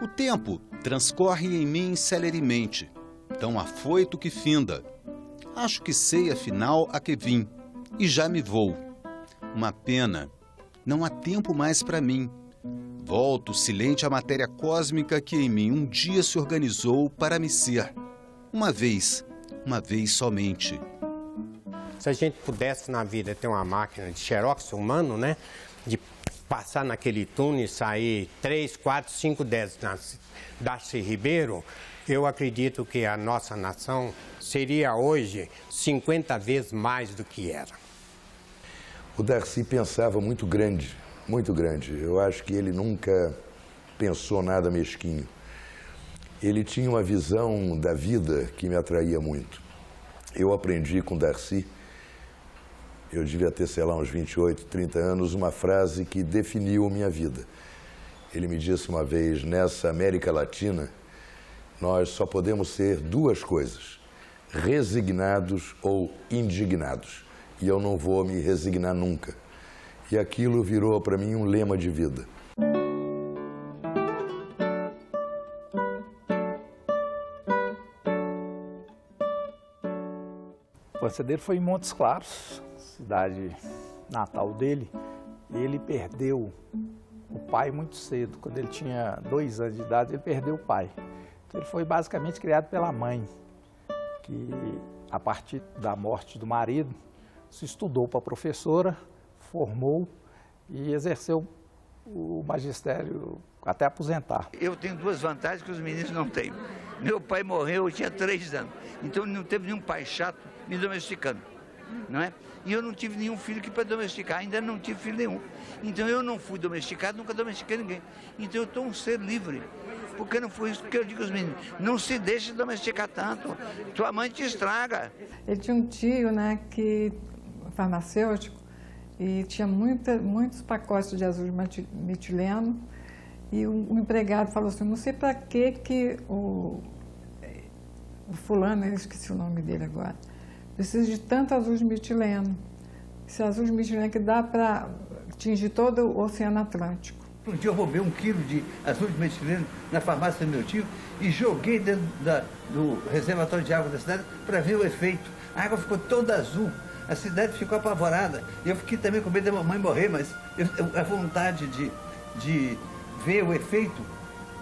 O tempo transcorre em mim celeremente, tão afoito que finda. Acho que sei afinal a que vim, e já me vou. Uma pena, não há tempo mais para mim. Volto silente à matéria cósmica que em mim um dia se organizou para me ser. Uma vez somente. Se a gente pudesse na vida ter uma máquina de xerox humano, né? De passar naquele túnel e sair 3, 4, 5, 10 Darcy Ribeiro, eu acredito que a nossa nação seria hoje 50 vezes mais do que era. O Darcy pensava muito grande, muito grande. Eu acho que ele nunca pensou nada mesquinho. Ele tinha uma visão da vida que me atraía muito. Eu aprendi com o Darcy, eu devia ter, sei lá, uns 28, 30 anos, uma frase que definiu minha vida. Ele me disse uma vez, nessa América Latina, nós só podemos ser duas coisas, resignados ou indignados. E eu não vou me resignar nunca. E aquilo virou para mim um lema de vida. A infância dele foi em Montes Claros, cidade natal dele. Ele perdeu o pai muito cedo. Quando ele tinha 2 anos de idade, ele perdeu o pai. Então, ele foi basicamente criado pela mãe, que a partir da morte do marido, se estudou para professora, formou e exerceu o magistério até aposentar. Eu tenho 2 vantagens que os meninos não têm. Meu pai morreu, eu tinha 3 anos. Então não teve nenhum pai chato me domesticando, não é? E eu não tive nenhum filho que para domesticar, ainda não tive filho nenhum. Então eu não fui domesticado, nunca domestiquei ninguém. Então eu estou um ser livre. Porque não foi isso que eu digo aos meninos. Não se deixe domesticar tanto. Tua mãe te estraga. Ele tinha um tio, né, que farmacêutico, e tinha muitos pacotes de azul metileno. E um empregado falou assim, não sei para que o fulano, eu esqueci o nome dele agora, precisa de tanto azul de metileno. Esse azul de metileno que dá para atingir todo o Oceano Atlântico. Um dia eu roubei 1 quilo de azul de metileno na farmácia do meu tio e joguei dentro do reservatório de água da cidade para ver o efeito. A água ficou toda azul, a cidade ficou apavorada. Eu fiquei também com medo da mamãe morrer, mas a vontade de ver o efeito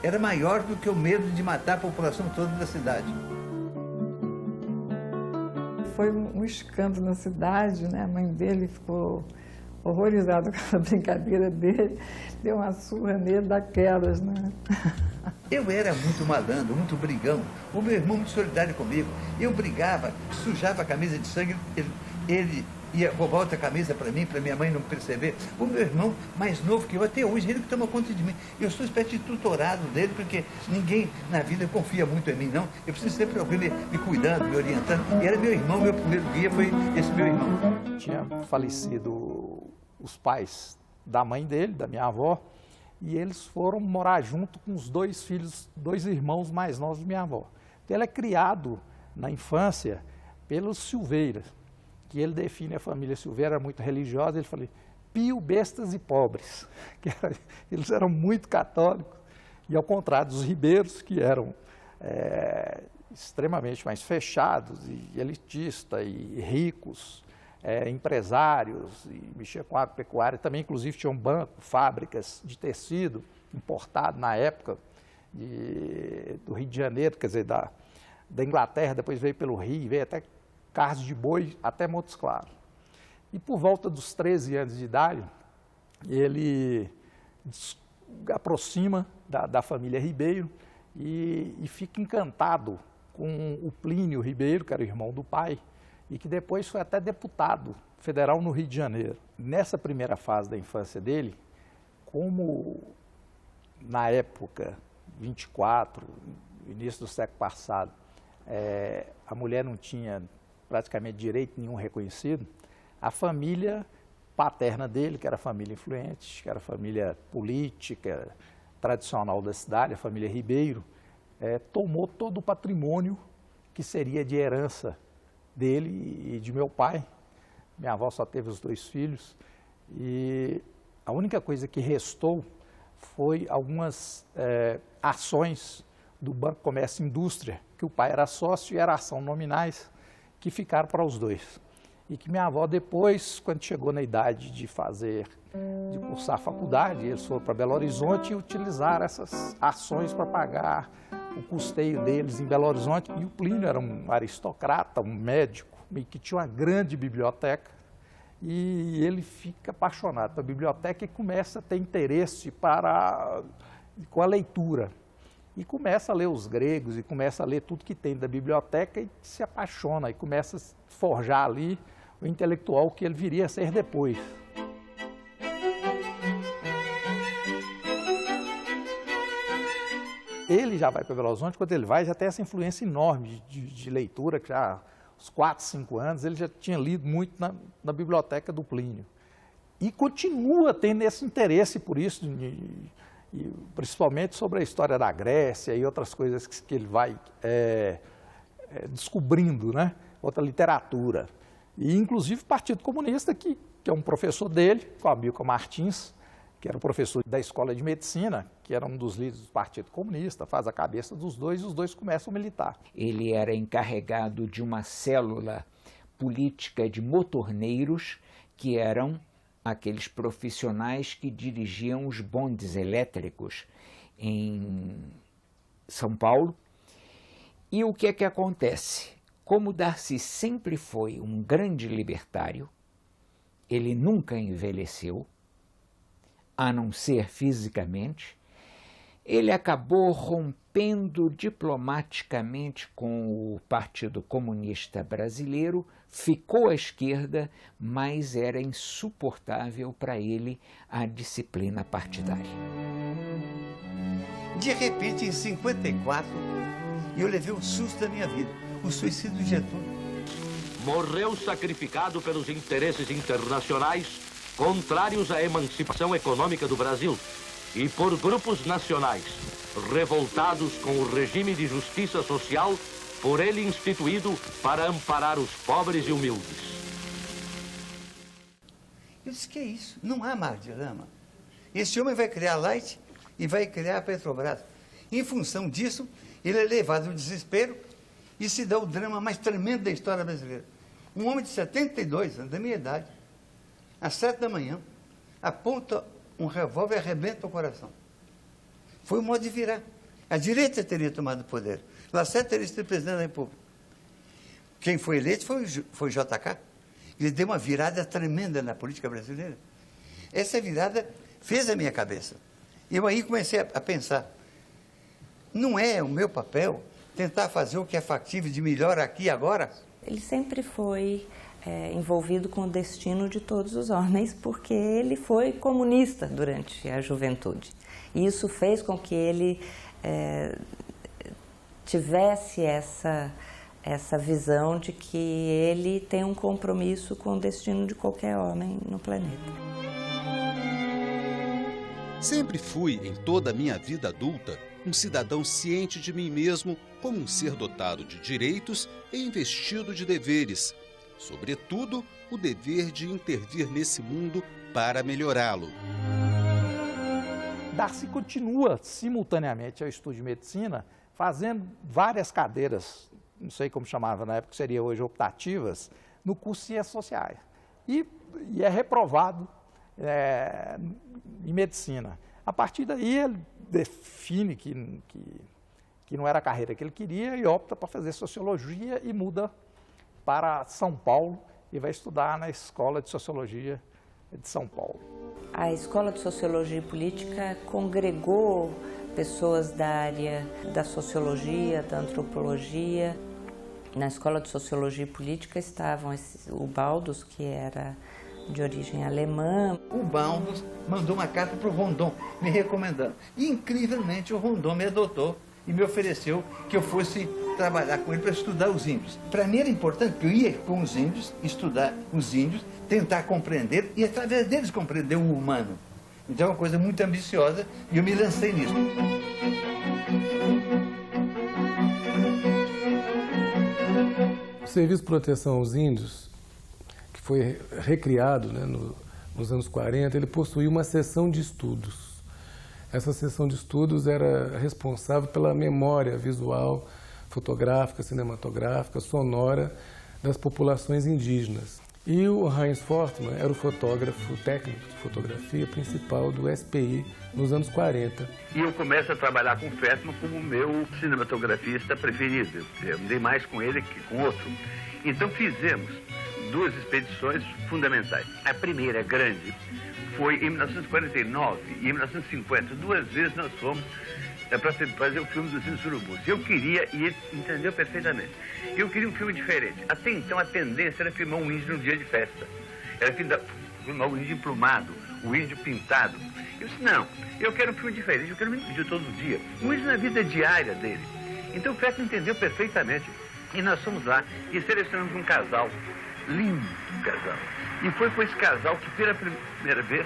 era maior do que o medo de matar a população toda da cidade. Foi um escândalo na cidade, né? A mãe dele ficou horrorizada com a brincadeira dele, deu uma surra nele daquelas, né? Eu era muito malandro, muito brigão. O meu irmão muito solidário comigo. Eu brigava, sujava a camisa de sangue, ele ia roubar outra camisa para mim, para minha mãe não perceber. O meu irmão, mais novo que eu, até hoje, ele que toma conta de mim. Eu sou uma espécie de tutorado dele, porque ninguém na vida confia muito em mim, não. Eu preciso sempre alguém me cuidando, me orientando. E era meu irmão, meu primeiro guia foi esse meu irmão. Tinha falecido os pais da mãe dele, da minha avó, e eles foram morar junto com os 2 filhos, 2 irmãos mais novos de minha avó. Então, ele é criado na infância pelos Silveiras, que ele define a família Silveira, era muito religiosa, ele falou, pio, bestas e pobres, eles eram muito católicos, e ao contrário dos Ribeiros, que eram extremamente mais fechados, e elitistas, e ricos, empresários, e mexiam com agropecuária, também inclusive tinham banco, fábricas de tecido importado na época do Rio de Janeiro, quer dizer, da Inglaterra, depois veio pelo Rio, veio até carros de boi até Montes Claros. E por volta dos 13 anos de idade, ele aproxima da família Ribeiro e fica encantado com o Plínio Ribeiro, que era o irmão do pai, e que depois foi até deputado federal no Rio de Janeiro. Nessa primeira fase da infância dele, como na época, 24, início do século passado, a mulher não tinha praticamente direito nenhum reconhecido, a família paterna dele, que era família influente, que era família política tradicional da cidade, a família Ribeiro, tomou todo o patrimônio que seria de herança dele e de meu pai. Minha avó só teve os 2 filhos e a única coisa que restou foi algumas ações do Banco Comércio e Indústria, que o pai era sócio e era ação nominais, que ficaram para os 2. E que minha avó depois, quando chegou na idade de cursar a faculdade, eles foram para Belo Horizonte e utilizaram essas ações para pagar o custeio deles em Belo Horizonte. E o Plínio era um aristocrata, um médico, que tinha uma grande biblioteca. E ele fica apaixonado pela biblioteca e começa a ter interesse com a leitura. E começa a ler os gregos e começa a ler tudo que tem da biblioteca e se apaixona e começa a forjar ali o intelectual que ele viria a ser depois. Ele já vai para Belo Horizonte, quando ele vai, já tem essa influência enorme de leitura, que já aos 4, 5 anos ele já tinha lido muito na biblioteca do Plínio. E continua tendo esse interesse por isso, principalmente sobre a história da Grécia e outras coisas que ele vai descobrindo, né? Outra literatura. E, inclusive, o Partido Comunista, que é um professor dele, o Amílcar Martins, que era o professor da Escola de Medicina, que era um dos líderes do Partido Comunista, faz a cabeça dos 2 e os 2 começam a militar. Ele era encarregado de uma célula política de motorneiros, que eram aqueles profissionais que dirigiam os bondes elétricos em São Paulo. E o que é que acontece? Como Darcy sempre foi um grande libertário, ele nunca envelheceu, a não ser fisicamente, ele acabou rompendo diplomaticamente com o Partido Comunista Brasileiro, ficou à esquerda, mas era insuportável para ele a disciplina partidária. De repente, em 54, eu levei um susto da minha vida, o suicídio de Getúlio. Morreu sacrificado pelos interesses internacionais contrários à emancipação econômica do Brasil e por grupos nacionais revoltados com o regime de justiça social por ele instituído para amparar os pobres e humildes. Eu disse, que é isso? Não há mar de lama. Esse homem vai criar a Light e vai criar a Petrobras. Em função disso, ele é levado ao desespero e se dá o drama mais tremendo da história brasileira. Um homem de 72 anos, da minha idade, às 7 da manhã, aponta um revólver e arrebenta o coração. Foi o modo de virar. A direita teria tomado o poder. Lacerda teria sido presidente da República. Quem foi eleito foi JK. Ele deu uma virada tremenda na política brasileira. Essa virada fez a minha cabeça. Eu aí comecei a pensar, não é o meu papel tentar fazer o que é factível de melhor aqui e agora? Ele sempre foi envolvido com o destino de todos os homens, porque ele foi comunista durante a juventude. E isso fez com que ele tivesse essa visão de que ele tem um compromisso com o destino de qualquer homem no planeta. Sempre fui, em toda a minha vida adulta, um cidadão ciente de mim mesmo como um ser dotado de direitos e investido de deveres. Sobretudo, o dever de intervir nesse mundo para melhorá-lo. Darcy continua, simultaneamente ao estudo de medicina, fazendo várias cadeiras, não sei como chamava na época, seria hoje optativas, no curso de Ciências Sociais. E é reprovado em medicina. A partir daí, ele define que não era a carreira que ele queria e opta para fazer sociologia e muda para São Paulo e vai estudar na Escola de Sociologia de São Paulo. A Escola de Sociologia e Política congregou pessoas da área da sociologia, da antropologia. Na Escola de Sociologia e Política estavam o Baldus, que era de origem alemã. O Baldus mandou uma carta para o Rondon, me recomendando. E, incrivelmente, o Rondon me adotou e me ofereceu que eu fosse trabalhar com ele para estudar os índios. Para mim era importante que eu ia com os índios, estudar os índios, tentar compreender e através deles compreender o humano. Então é uma coisa muito ambiciosa e eu me lancei nisso. O Serviço de Proteção aos Índios, que foi recriado, né, nos anos 40, ele possuía uma seção de estudos. Essa seção de estudos era responsável pela memória visual, fotográfica, cinematográfica, sonora das populações indígenas. E o Heinz Fortmann era o fotógrafo técnico de fotografia principal do SPI nos anos 40. E eu começo a trabalhar com o Fortmann como meu cinematografista preferido. Eu andei mais com ele que com outro. Então fizemos 2 expedições fundamentais. A primeira, grande, foi em 1949 e em 1950. 2 vezes nós fomos para fazer o filme dos Índios Urubus. Eu queria, e ele entendeu perfeitamente, eu queria um filme diferente. Até então a tendência era filmar um índio no dia de festa. Era filmar o índio emplumado, o índio pintado. Eu disse, não, eu quero um filme diferente, eu quero um índio todo dia. Um índio na vida diária dele. Então o Festa entendeu perfeitamente. E nós fomos lá e selecionamos um casal, lindo casal. E foi com esse casal que pela primeira vez,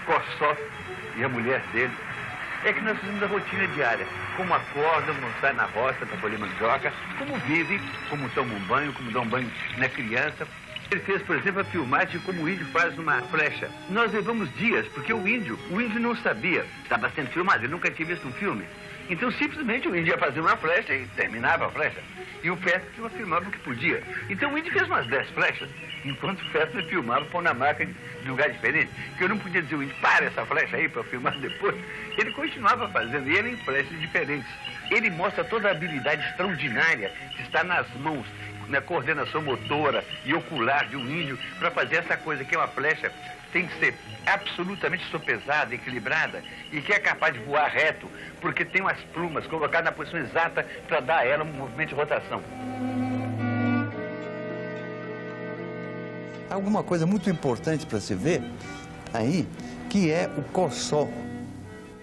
Cossó e a mulher dele, é que nós fizemos a rotina diária. Como acordam, como saem na roça para colher mandioca, como vivem, como tomam um banho, como dão banho na criança. Ele fez, por exemplo, a filmagem de como o índio faz uma flecha. Nós levamos dias, porque o índio não sabia, estava sendo filmado, ele nunca tinha visto um filme. Então, simplesmente, o índio ia fazer uma flecha e terminava a flecha. E o Festa filmava o que podia. Então, o índio fez umas 10 flechas, enquanto o Festa filmava, pôr na máquina de lugar diferente. Porque eu não podia dizer ao índio, para essa flecha aí para filmar depois. Ele continuava fazendo, e ele em flechas diferentes. Ele mostra toda a habilidade extraordinária que está nas mãos, na coordenação motora e ocular de um índio, para fazer essa coisa que é uma flecha, tem que ser absolutamente sopesada, equilibrada e que é capaz de voar reto, porque tem umas plumas colocadas na posição exata para dar a ela um movimento de rotação. Alguma coisa muito importante para se ver aí, que é o Cossó,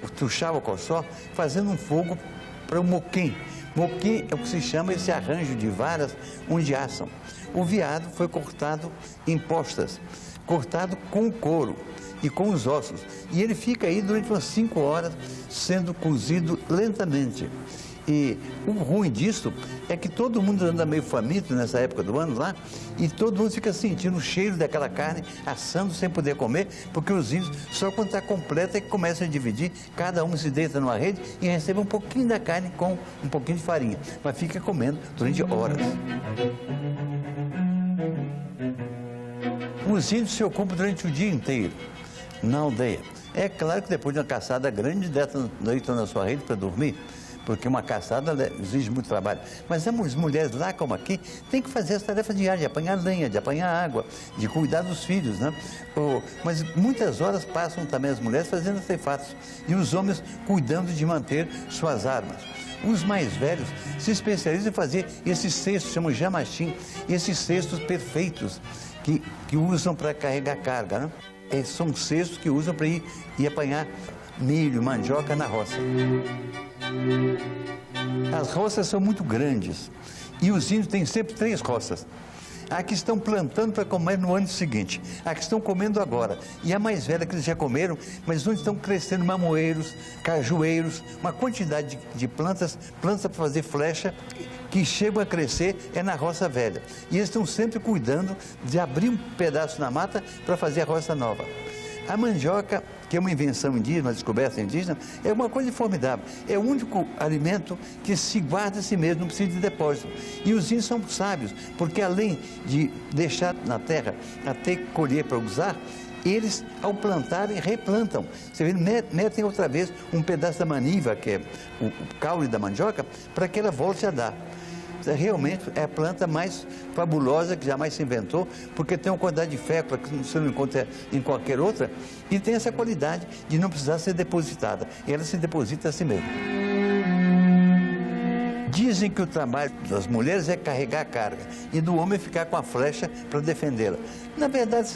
o Tuxaba Cossó, fazendo um fogo para o moquém. Moquém é o que se chama esse arranjo de varas onde assam. O veado foi cortado em postas, cortado com o couro e com os ossos. E ele fica aí durante umas 5 horas sendo cozido lentamente. E o ruim disso é que todo mundo anda meio faminto nessa época do ano lá, e todo mundo fica sentindo o cheiro daquela carne assando sem poder comer, porque os índios, só quando está completa é que começam a dividir, cada um se deita numa rede e recebe um pouquinho da carne com um pouquinho de farinha, mas fica comendo durante horas. Os índios se ocupam durante o dia inteiro na aldeia. É claro que depois de uma caçada grande, deitam na sua rede para dormir, porque uma caçada exige muito trabalho. Mas as mulheres lá, como aqui, têm que fazer as tarefas diárias, de apanhar lenha, de apanhar água, de cuidar dos filhos, né? Mas muitas horas passam também as mulheres fazendo ceifatos e os homens cuidando de manter suas armas. Os mais velhos se especializam em fazer esses cestos, chamam jamachim, esses cestos perfeitos que usam para carregar carga, né? São cestos que usam para ir apanhar milho, mandioca na roça. As roças são muito grandes e os índios têm sempre 3 roças. A que estão plantando para comer no ano seguinte, a que estão comendo agora e a mais velha que eles já comeram, mas onde estão crescendo mamoeiros, cajueiros, uma quantidade de plantas para fazer flecha que chegam a crescer é na roça velha. E eles estão sempre cuidando de abrir um pedaço na mata para fazer a roça nova. A mandioca, que é uma invenção indígena, uma descoberta indígena, é uma coisa formidável. É o único alimento que se guarda a si mesmo, não precisa de depósito. E os índios são sábios, porque além de deixar na terra até colher para usar, eles, ao plantarem, replantam. Você vê, metem outra vez um pedaço da maniva, que é o caule da mandioca, para que ela volte a dar. Realmente é a planta mais fabulosa que jamais se inventou, porque tem uma quantidade de fécula que você não encontra em qualquer outra, e tem essa qualidade de não precisar ser depositada. Ela se deposita a si mesma. Dizem que o trabalho das mulheres é carregar a carga e do homem ficar com a flecha para defendê-la. Na verdade,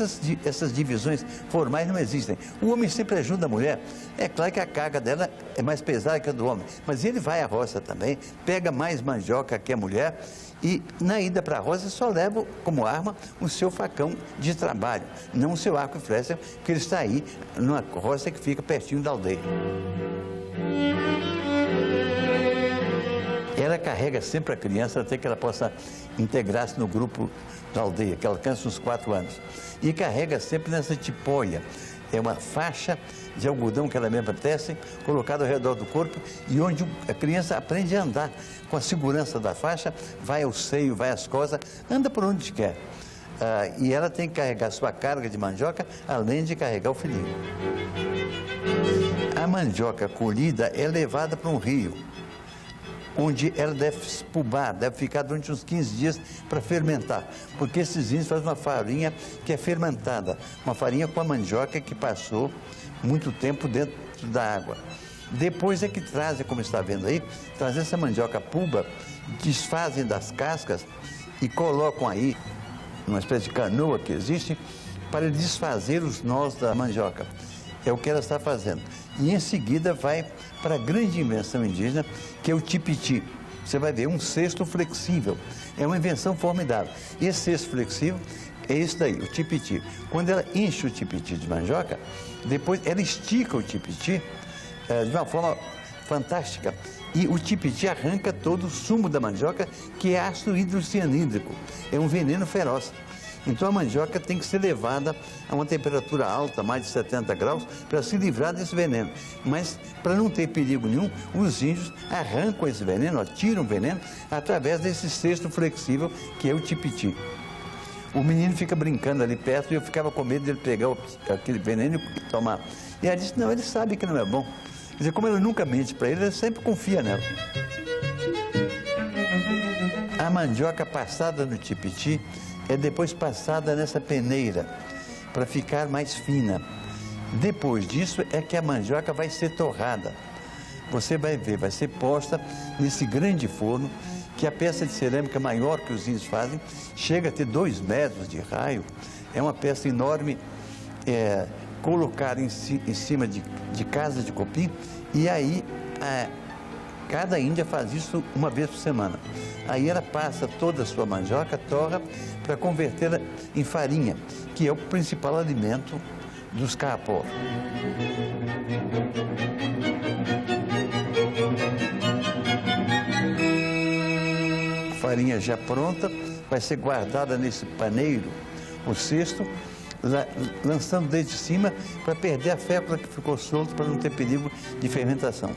essas divisões formais não existem. O homem sempre ajuda a mulher. É claro que a carga dela é mais pesada que a do homem, mas ele vai à roça também, pega mais mandioca que a mulher e na ida para a roça só leva como arma o seu facão de trabalho, não o seu arco e flecha, porque ele está aí numa roça que fica pertinho da aldeia. Ela carrega sempre a criança até que ela possa integrar-se no grupo da aldeia, que alcança uns 4 anos. E carrega sempre nessa tipóia. É uma faixa de algodão que ela mesma tece, colocada ao redor do corpo, e onde a criança aprende a andar com a segurança da faixa, vai ao seio, vai às costas, anda por onde quer. E ela tem que carregar sua carga de mandioca, além de carregar o filhinho. A mandioca colhida é levada para um rio, onde ela deve pubar, deve ficar durante uns 15 dias para fermentar, porque esses índios fazem uma farinha que é fermentada, uma farinha com a mandioca que passou muito tempo dentro da água. Depois é que trazem, como está vendo aí, trazem essa mandioca puba, desfazem das cascas e colocam aí, numa espécie de canoa que existe, para desfazer os nós da mandioca. É o que ela está fazendo. E em seguida vai para a grande invenção indígena, que é o tipiti. Você vai ver, um cesto flexível. É uma invenção formidável. Esse cesto flexível é esse daí, o tipiti. Quando ela enche o tipiti de mandioca, depois ela estica o tipiti de uma forma fantástica. E o tipiti arranca todo o sumo da mandioca, que é ácido hidrocianídrico. É um veneno feroz. Então a mandioca tem que ser levada a uma temperatura alta, mais de 70 graus, para se livrar desse veneno. Mas, para não ter perigo nenhum, os índios arrancam esse veneno, tiram o veneno, através desse cesto flexível, que é o tipiti. O menino fica brincando ali perto e eu ficava com medo dele pegar aquele veneno e tomar. E ela disse, não, ele sabe que não é bom. Quer dizer, como ela nunca mente para ele sempre confia nela. A mandioca passada no tipiti é depois passada nessa peneira, para ficar mais fina. Depois disso é que a mandioca vai ser torrada. Você vai ver, vai ser posta nesse grande forno, que a peça de cerâmica maior que os índios fazem, chega a ter 2 metros de raio. É uma peça enorme, colocada em cima de casa de copim, e aí cada índia faz isso uma vez por semana. Aí ela passa toda a sua mandioca, torra, para convertê-la em farinha, que é o principal alimento dos caapó. Farinha já pronta, vai ser guardada nesse paneiro, o cesto, lançando desde cima para perder a fécula que ficou solta, para não ter perigo de fermentação.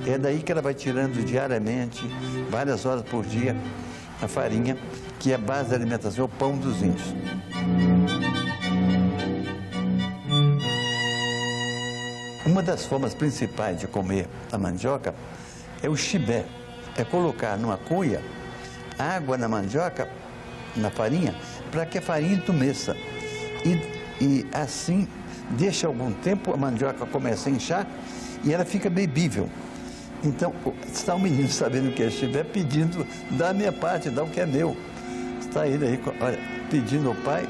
É daí que ela vai tirando diariamente, várias horas por dia, a farinha, que é a base da alimentação, é o pão dos índios. Uma das formas principais de comer a mandioca é o chibé. É colocar numa cuia água na mandioca, na farinha, para que a farinha entumeça. E assim, deixa algum tempo, a mandioca começa a inchar e ela fica bebível. Então, está o menino sabendo o que é chibé, pedindo, dá a minha parte, dá o que é meu. Está ele aí, olha, pedindo ao pai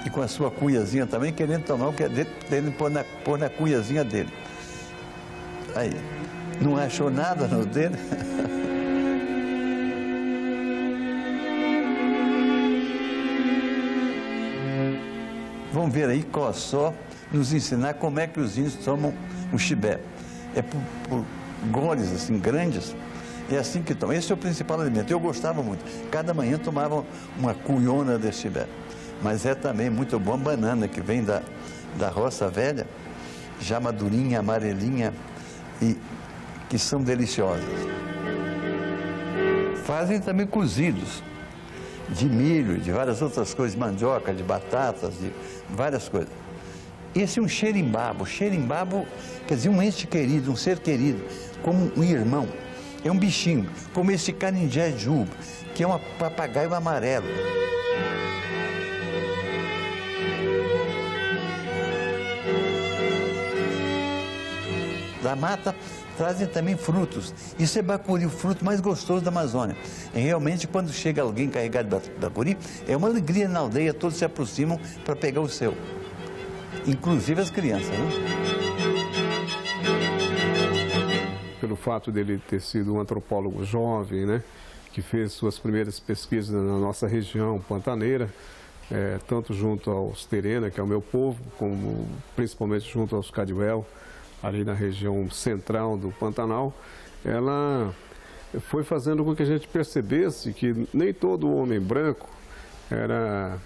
e com a sua cuiazinha também, querendo tomar o que é dele, querendo pôr na cuiazinha dele. Aí, não achou nada no dele. Vamos ver aí, Cossó nos ensinar como é que os índios tomam o chibé. É por goles assim grandes, é assim que tomam. Esse é o principal alimento. Eu gostava muito. Cada manhã tomava uma cuiona de chibé. Mas é também muito bom banana, que vem da roça velha, já madurinha, amarelinha, e que são deliciosas. Fazem também cozidos, de milho, de várias outras coisas, de mandioca, de batatas, de várias coisas. Esse é um xerimbabo. Xerimbabo quer dizer um ente querido, um ser querido, como um irmão. É um bichinho, como esse caninjé-ju, que é um papagaio amarelo. Da mata trazem também frutos. Isso é bacuri, o fruto mais gostoso da Amazônia. E realmente, quando chega alguém carregado de bacuri, é uma alegria na aldeia, todos se aproximam para pegar o seu. Inclusive as crianças, né? Pelo fato dele ter sido um antropólogo jovem, né, que fez suas primeiras pesquisas na nossa região pantaneira, tanto junto aos Terena, que é o meu povo, como principalmente junto aos Cadiuel, ali na região central do Pantanal, ela foi fazendo com que a gente percebesse que nem todo homem branco era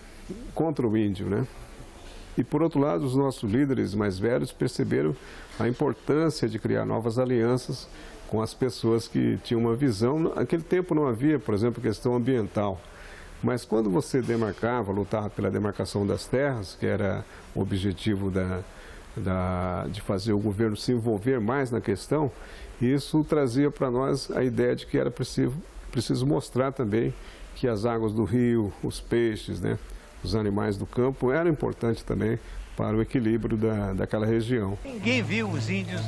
contra o índio, né? E, por outro lado, os nossos líderes mais velhos perceberam a importância de criar novas alianças com as pessoas que tinham uma visão. Naquele tempo não havia, por exemplo, questão ambiental. Mas quando você demarcava, lutava pela demarcação das terras, que era o objetivo de fazer o governo se envolver mais na questão, isso trazia para nós a ideia de que era preciso mostrar também que as águas do rio, os peixes, né, os animais do campo eram importantes também para o equilíbrio daquela região. Ninguém viu os índios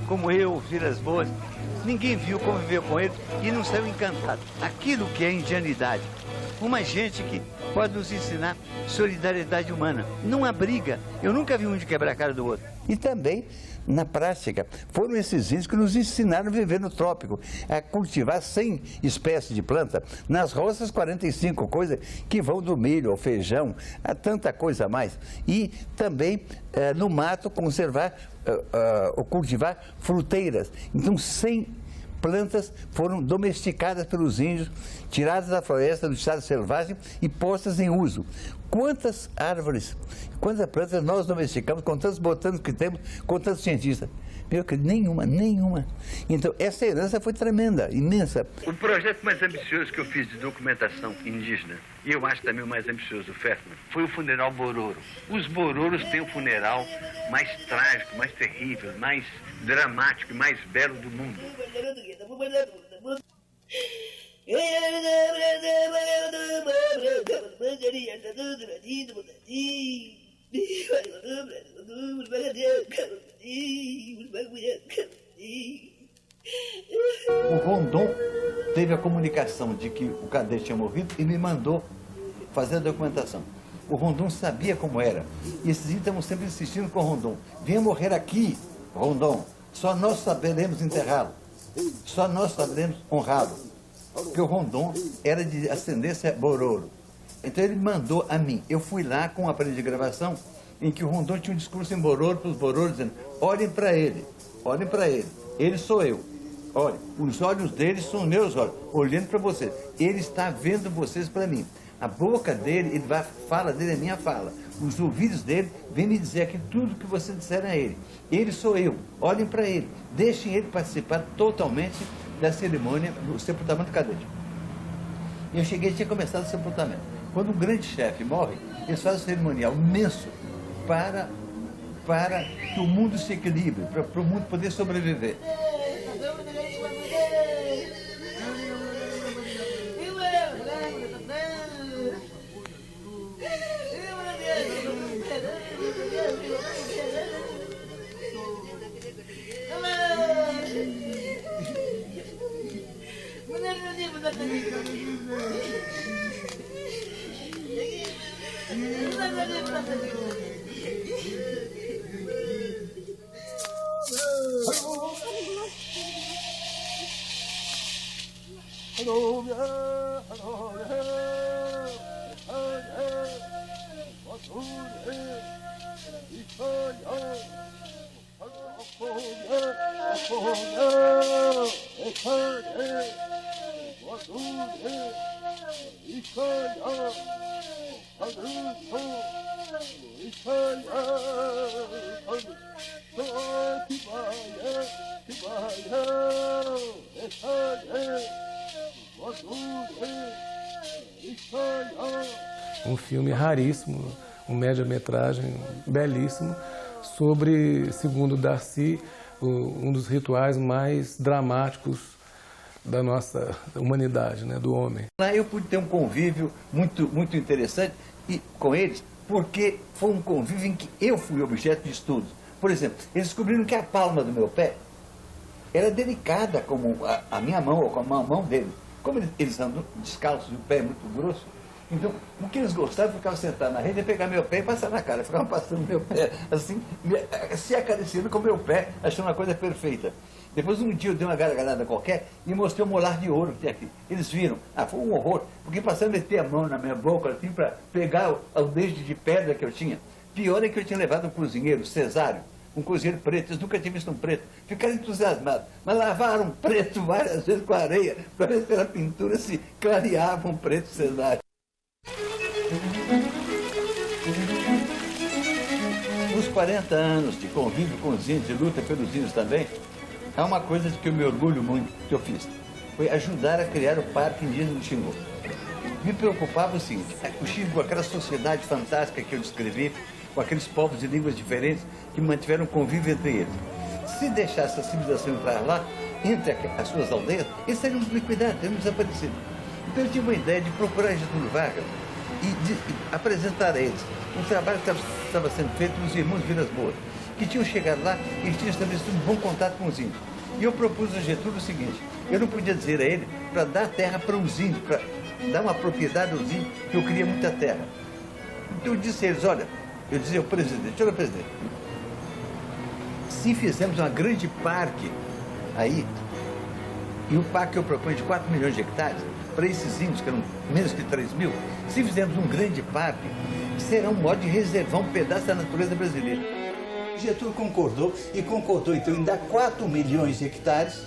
como eu, Vilas Boas, ninguém viu, conviveu com eles e não saiu encantado. Aquilo que é indianidade, uma gente que pode nos ensinar solidariedade humana, não há briga. Eu nunca vi um índio quebrar a cara do outro. E também, na prática, foram esses índios que nos ensinaram a viver no trópico, a cultivar 100 espécies de planta, nas roças 45, coisa que vão do milho ao feijão, a tanta coisa a mais. E também no mato conservar ou cultivar fruteiras. Então 100 plantas foram domesticadas pelos índios, tiradas da floresta, do estado selvagem e postas em uso. Quantas árvores, quantas plantas nós domesticamos, com tantos botânicos que temos, com tantos cientistas? Meu querido, nenhuma. Então, essa herança foi tremenda, imensa. O projeto mais ambicioso que eu fiz de documentação indígena, e eu acho também o mais ambicioso do FEFNA, foi o funeral Bororo. Os Bororos têm o funeral mais trágico, mais terrível, mais dramático e mais belo do mundo. O Rondon teve a comunicação de que o cadete tinha morrido e me mandou fazer a documentação. O Rondon sabia como era. E esses índios estavam sempre insistindo com o Rondon. Venha morrer aqui, Rondon. Só nós saberemos enterrá-lo. Só nós saberemos honrá-lo. Porque o Rondon era de ascendência Bororo. Então ele mandou a mim. Eu fui lá com um aparelho de gravação em que o Rondon tinha um discurso em Bororo para os Bororos, dizendo: olhem para ele, ele sou eu. Olha, os olhos dele são meus olhos, olhando para vocês. Ele está vendo vocês para mim. A boca dele, fala dele é minha fala. Os ouvidos dele vêm me dizer aqui tudo que vocês disseram a ele. Ele sou eu, olhem para ele. Deixem ele participar totalmente da cerimônia do sepultamento do cadete. Eu cheguei e tinha começado o sepultamento. Quando um grande chefe morre, eles fazem um cerimonial imenso para que o mundo se equilibre, para o mundo poder sobreviver. Um filme raríssimo, um média-metragem belíssimo, sobre, segundo Darcy, um dos rituais mais dramáticos da nossa humanidade, né, do homem. Lá eu pude ter um convívio muito interessante com eles, porque foi um convívio em que eu fui objeto de estudos. Por exemplo, eles descobriram que a palma do meu pé era delicada como a minha mão ou como a mão dele. Como eles andam descalços e o pé é muito grosso, então o que eles gostavam ficava sentado na rede e pegar meu pé e passar na cara. Ficavam passando meu pé, assim, se acariciando com meu pé, achando uma coisa perfeita. Depois um dia eu dei uma gargalhada qualquer e mostrei o molar de ouro que tem aqui. Eles viram, foi um horror, porque passaram a meter a mão na minha boca assim para pegar o dente de pedra que eu tinha. Pior é que eu tinha levado um cozinheiro, Cesário, um cozinheiro preto, eles nunca tinham visto um preto. Ficaram entusiasmados, mas lavaram preto várias vezes com areia para ver se pela pintura se clareava um preto Cesário. Nos 40 anos de convívio com os índios e luta pelos índios também, há uma coisa de que eu me orgulho muito que eu fiz. Foi ajudar a criar o Parque Indígena do Xingu. Me preocupava o seguinte, o Xingu, aquela sociedade fantástica que eu descrevi, com aqueles povos de línguas diferentes que mantiveram convívio entre eles. Se deixasse a civilização entrar lá, entre as suas aldeias, eles seriam liquidados, teriam desaparecido. Então eu tive uma ideia de procurar Getúlio Vargas e de apresentar a eles um trabalho que estava sendo feito nos irmãos Vilas Boas, que tinham chegado lá e tinham estabelecido um bom contato com os índios. E eu propus a Getúlio o seguinte, eu não podia dizer a ele para dar terra para os índios, para dar uma propriedade aos índios, que eu queria muita terra. Então eu disse a eles, olha, eu dizia ao presidente, olha presidente, se fizermos um grande parque aí, e um parque que eu proponho de 4 milhões de hectares, para esses índios, que eram menos que 3 mil, se fizermos um grande parque, será um modo de reservar um pedaço da natureza brasileira. Getúlio concordou, e concordou então em dar 4 milhões de hectares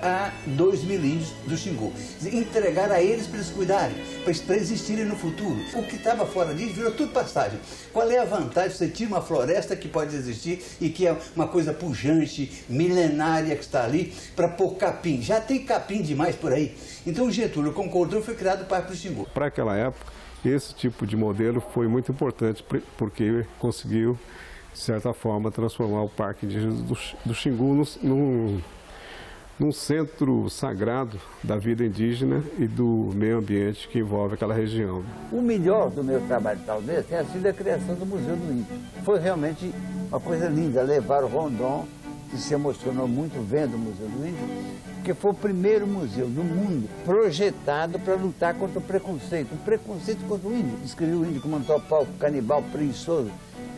a 2 mil índios do Xingu. Entregar a eles para eles cuidarem, para existirem no futuro. O que estava fora disso virou tudo pastagem. Qual é a vantagem de você ter uma floresta que pode existir e que é uma coisa pujante, milenária que está ali, para pôr capim? Já tem capim demais por aí. Então o Getúlio concordou e foi criado o Parque do Xingu. Para aquela época, esse tipo de modelo foi muito importante porque conseguiu, de certa forma, transformar o Parque Indígena do Xingu num centro sagrado da vida indígena e do meio ambiente que envolve aquela região. O melhor do meu trabalho, talvez, tenha sido a criação do Museu do Índio. Foi realmente uma coisa linda levar o Rondon, que se emocionou muito vendo o Museu do Índio, porque foi o primeiro museu do mundo projetado para lutar contra o preconceito contra o índio. Descreveu o índio como um topal, canibal, preguiçoso,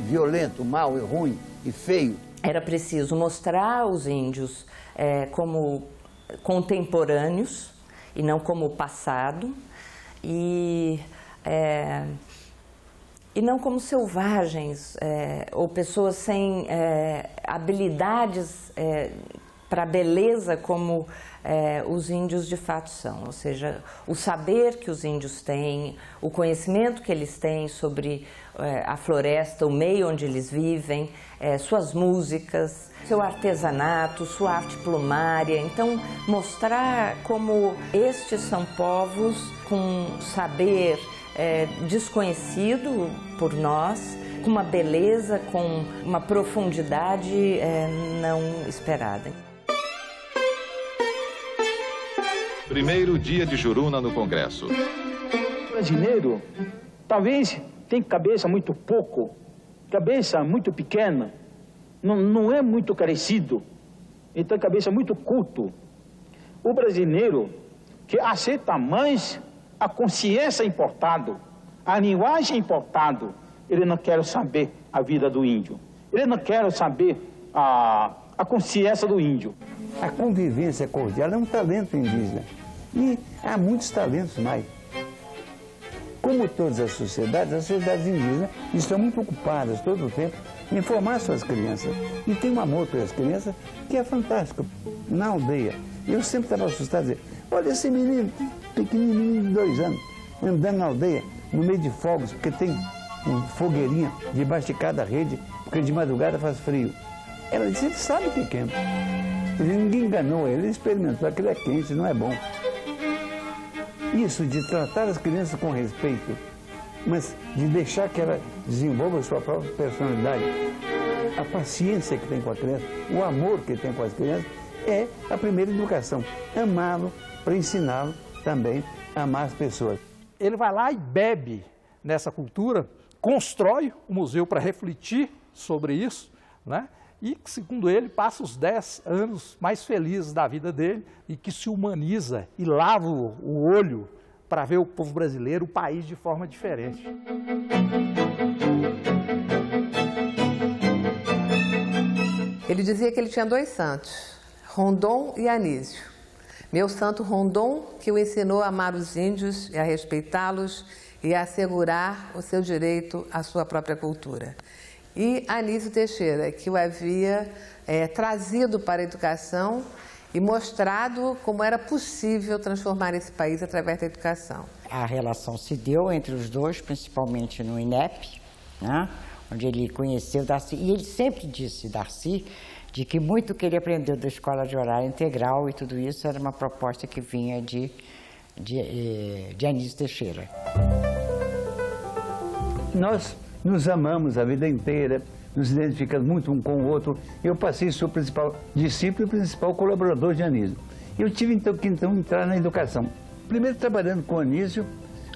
violento, mau e ruim e feio. Era preciso mostrar os índios como contemporâneos e não como passado, e não como selvagens ou pessoas sem habilidades para a beleza como os índios de fato são. Ou seja, o saber que os índios têm, o conhecimento que eles têm sobre a floresta, o meio onde eles vivem, suas músicas, seu artesanato, sua arte plumária. Então, mostrar como estes são povos com saber desconhecido por nós, com uma beleza, com uma profundidade não esperada. Primeiro dia de Juruna no Congresso. O brasileiro talvez tenha cabeça muito pouco, cabeça muito pequena, não é muito carecido, ele tem cabeça muito culto. O brasileiro que aceita mais a consciência importado, a linguagem importado, ele não quer saber a vida do índio, ele não quer saber a consciência do índio. A convivência cordial é um talento indígena e há muitos talentos mais. Como todas as sociedades indígenas estão muito ocupadas todo o tempo em formar suas crianças. E tem um amor pelas crianças que é fantástico. Na aldeia, eu sempre estava assustado, dizer, olha esse menino, pequenininho de 2 anos, andando na aldeia, no meio de fogos, porque tem uma fogueirinha debaixo de cada rede, porque de madrugada faz frio. Ela disse, ele sabe o que é quente. Ninguém enganou ele experimentou, aquilo é quente, não é bom. Isso de tratar as crianças com respeito, mas de deixar que ela desenvolva a sua própria personalidade, a paciência que tem com a criança, o amor que tem com as crianças, é a primeira educação. Amá-lo para ensiná-lo também a amar as pessoas. Ele vai lá e bebe nessa cultura, constrói o museu para refletir sobre isso, né? e, segundo ele, passa os 10 anos mais felizes da vida dele e que se humaniza e lava o olho para ver o povo brasileiro, o país, de forma diferente. Ele dizia que ele tinha 2 santos, Rondon e Anísio. Meu santo Rondon, que o ensinou a amar os índios e a respeitá-los e a assegurar o seu direito à sua própria cultura. E Anísio Teixeira, que o havia trazido para a educação e mostrado como era possível transformar esse país através da educação. A relação se deu entre os dois, principalmente no INEP, né, onde ele conheceu Darcy. E ele sempre disse, Darcy, de que muito que ele aprendeu da escola de horário integral e tudo isso era uma proposta que vinha de Anísio Teixeira. Nós nos amamos a vida inteira, nos identificamos muito um com o outro. Eu passei a ser o principal discípulo e o principal colaborador de Anísio. Eu tive então que entrar na educação. Primeiro trabalhando com Anísio,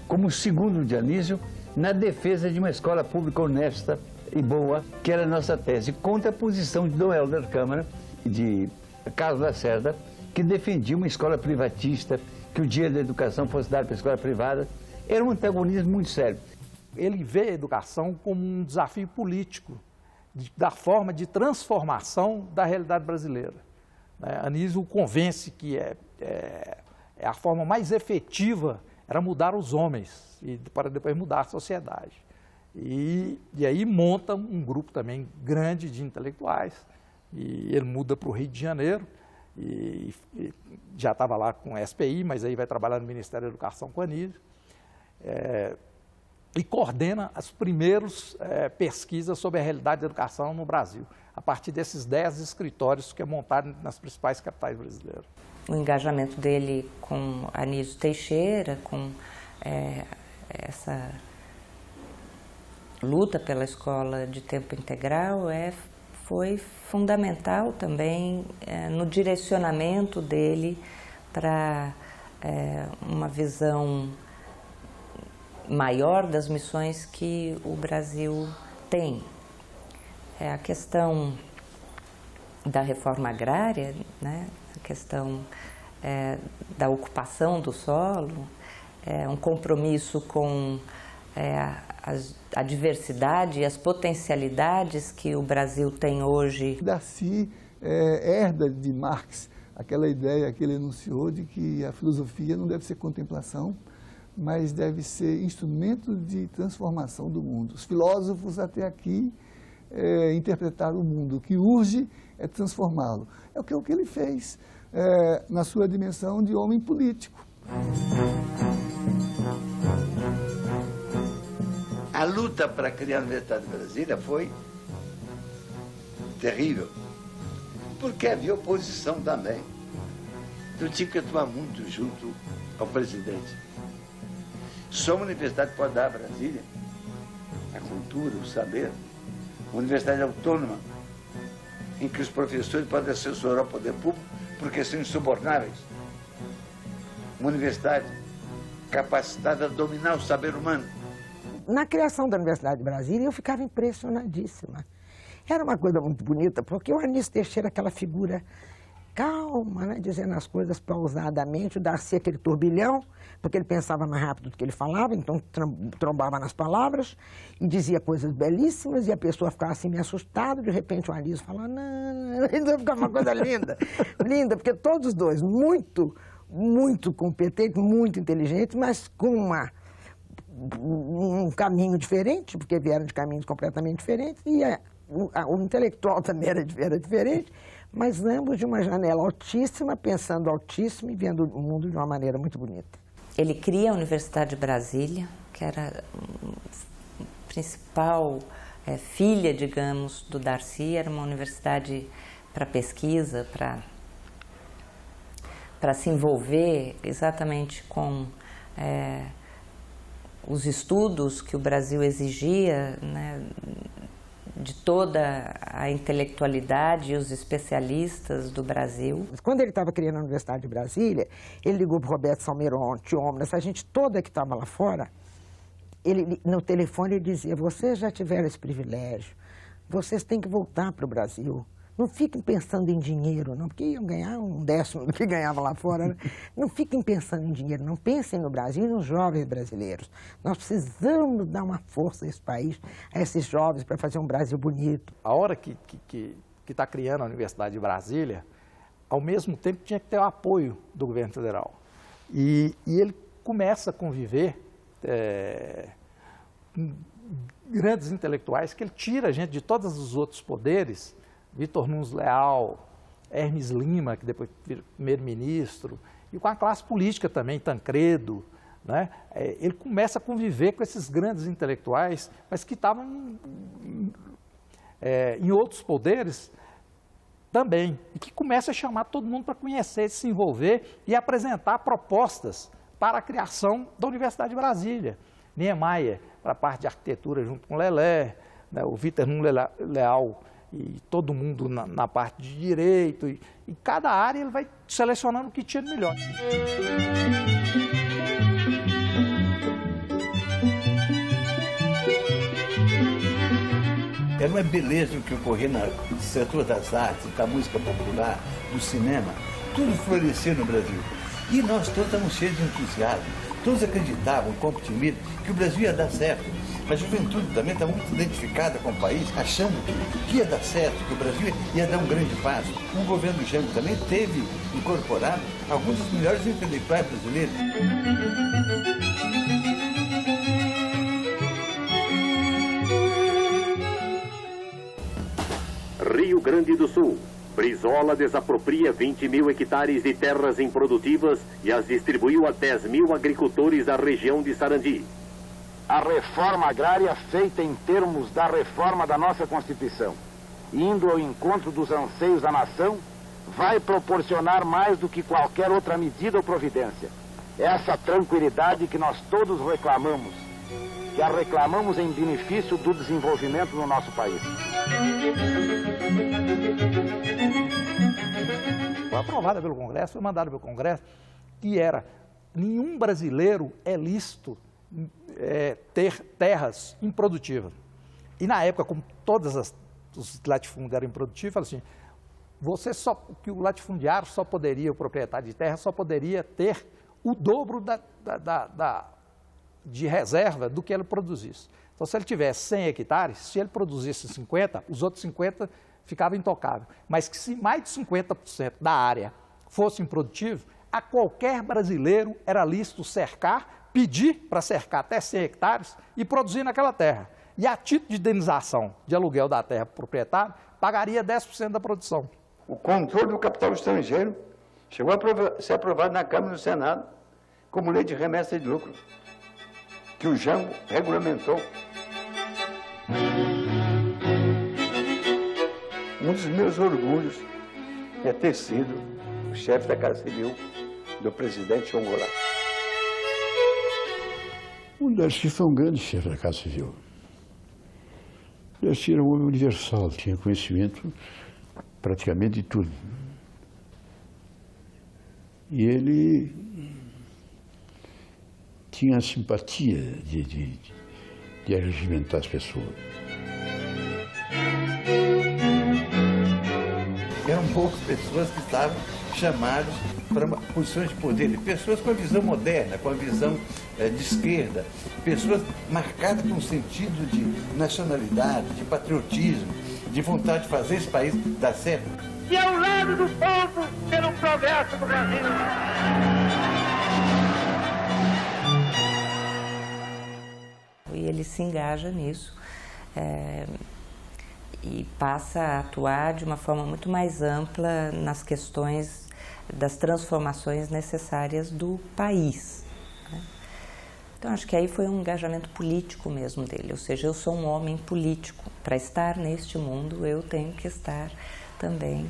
como segundo de Anísio, na defesa de uma escola pública honesta e boa, que era a nossa tese, contra a posição de Dom Helder Câmara e de Carlos Lacerda, que defendia uma escola privatista, que o dinheiro da educação fosse dado para a escola privada. Era um antagonismo muito sério. Ele vê a educação como um desafio político, da forma de transformação da realidade brasileira. Anísio o convence que a forma mais efetiva era mudar os homens, para depois mudar a sociedade. E aí monta um grupo também grande de intelectuais, e ele muda para o Rio de Janeiro, e já estava lá com a SPI, mas aí vai trabalhar no Ministério da Educação com Anísio. E coordena as primeiras pesquisas sobre a realidade da educação no Brasil, a partir desses 10 escritórios que é montado nas principais capitais brasileiras. O engajamento dele com Anísio Teixeira, com essa luta pela escola de tempo integral, foi fundamental também no direcionamento dele para uma visão maior das missões que o Brasil tem. A questão da reforma agrária, né? A questão da ocupação do solo, um compromisso com a diversidade e as potencialidades que o Brasil tem hoje. Darcy herda de Marx aquela ideia que ele enunciou de que a filosofia não deve ser contemplação, mas deve ser instrumento de transformação do mundo. Os filósofos até aqui interpretaram o mundo. O que urge é transformá-lo. É o que ele fez na sua dimensão de homem político. A luta para criar a Universidade de Brasília foi terrível, porque havia oposição também. Então tinha que atuar muito junto ao presidente. Só uma universidade pode dar a Brasília a cultura, o saber. Uma universidade autônoma, em que os professores podem assessorar o poder público porque são insubornáveis. Uma universidade capacitada a dominar o saber humano. Na criação da Universidade de Brasília, eu ficava impressionadíssima. Era uma coisa muito bonita, porque o Anísio Teixeira, aquela figura calma, né, dizendo as coisas pausadamente, o Darcy aquele turbilhão, porque ele pensava mais rápido do que ele falava, então trombava nas palavras e dizia coisas belíssimas e a pessoa ficava assim meio assustada, de repente o Anísio falava, não, então ficava uma coisa linda, linda, porque todos os dois muito, muito competentes, muito inteligentes, mas com um caminho diferente, porque vieram de caminhos completamente diferentes, e o intelectual também era diferente, mas ambos de uma janela altíssima, pensando altíssimo e vendo o mundo de uma maneira muito bonita. Ele cria a Universidade de Brasília, que era a principal filha, digamos, do Darcy, era uma universidade para pesquisa, para se envolver exatamente com os estudos que o Brasil exigia, né, de toda a intelectualidade e os especialistas do Brasil. Quando ele estava criando a Universidade de Brasília, ele ligou para o Roberto Salmeron, Tiômino, essa gente toda que estava lá fora, ele, no telefone ele dizia, vocês já tiveram esse privilégio, vocês têm que voltar para o Brasil, Não fiquem pensando em dinheiro, não, porque iam ganhar 1/10 do que ganhavam lá fora. Né? Não fiquem pensando em dinheiro, não pensem no Brasil e nos jovens brasileiros. Nós precisamos dar uma força a esse país, a esses jovens, para fazer um Brasil bonito. A hora que está criando a Universidade de Brasília, ao mesmo tempo tinha que ter o apoio do governo federal. E ele começa a conviver com grandes intelectuais, que ele tira a gente de todos os outros poderes, Vitor Nunes Leal, Hermes Lima, que depois vira primeiro-ministro, e com a classe política também, Tancredo, né? Ele começa a conviver com esses grandes intelectuais, mas que estavam em outros poderes também, e que começa a chamar todo mundo para conhecer, se envolver e apresentar propostas para a criação da Universidade de Brasília. Niemeyer, para a parte de arquitetura, junto com Lelé, né, o Vitor Nunes Leal e todo mundo na parte de direito, e cada área ele vai selecionando o que tinha de melhor. Era uma beleza o que ocorria no setor das artes, da música popular, do cinema. Tudo floresceu no Brasil. E nós todos estávamos cheios de entusiasmo. Todos acreditavam, com otimismo, que o Brasil ia dar certo. A juventude também estava muito identificada com o país, achando que ia dar certo, que o Brasil ia dar um grande passo. O governo Jango também teve incorporado alguns dos melhores intelectuais brasileiros. Rio Grande do Sul. Brizola desapropria 20.000 hectares de terras improdutivas e as distribuiu a 10.000 agricultores da região de Sarandi. A reforma agrária feita em termos da reforma da nossa Constituição, indo ao encontro dos anseios da nação, vai proporcionar mais do que qualquer outra medida ou providência essa tranquilidade que nós todos reclamamos, que a reclamamos em benefício do desenvolvimento no nosso país. Foi aprovada pelo Congresso, foi mandada pelo Congresso, que era: nenhum brasileiro é lícito ter terras improdutivas. E na época, como todos os latifúndios eram improdutivos, fala assim, que o latifundiário só poderia, o proprietário de terra, só poderia ter o dobro de reserva do que ele produzisse. Então, se ele tivesse 100 hectares, se ele produzisse 50, os outros 50 ficavam intocáveis. Mas que se mais de 50% da área fosse improdutivo, a qualquer brasileiro era lícito cercar, pedir para cercar até 100 hectares e produzir naquela terra. E a título de indenização de aluguel da terra para o proprietário, pagaria 10% da produção. O controle do capital estrangeiro chegou a ser aprovado na Câmara e no Senado como lei de remessa de lucro, que o Jango regulamentou. Um dos meus orgulhos é ter sido o chefe da Casa Civil do presidente João Goulart. O Darcy foi um grande chefe da Casa Civil. O Darcy era um homem universal, tinha conhecimento praticamente de tudo. E ele tinha a simpatia de arregimentar as pessoas. Eram poucas pessoas que estavam chamadas para posições de poder, pessoas com a visão moderna, com a visão de esquerda, pessoas marcadas por um sentido de nacionalidade, de patriotismo, de vontade de fazer esse país dar certo. E ao lado do povo, pelo progresso do Brasil. E ele se engaja nisso e passa a atuar de uma forma muito mais ampla nas questões das transformações necessárias do país. Né? Então, acho que aí foi um engajamento político mesmo dele, ou seja, eu sou um homem político. Para estar neste mundo, eu tenho que estar também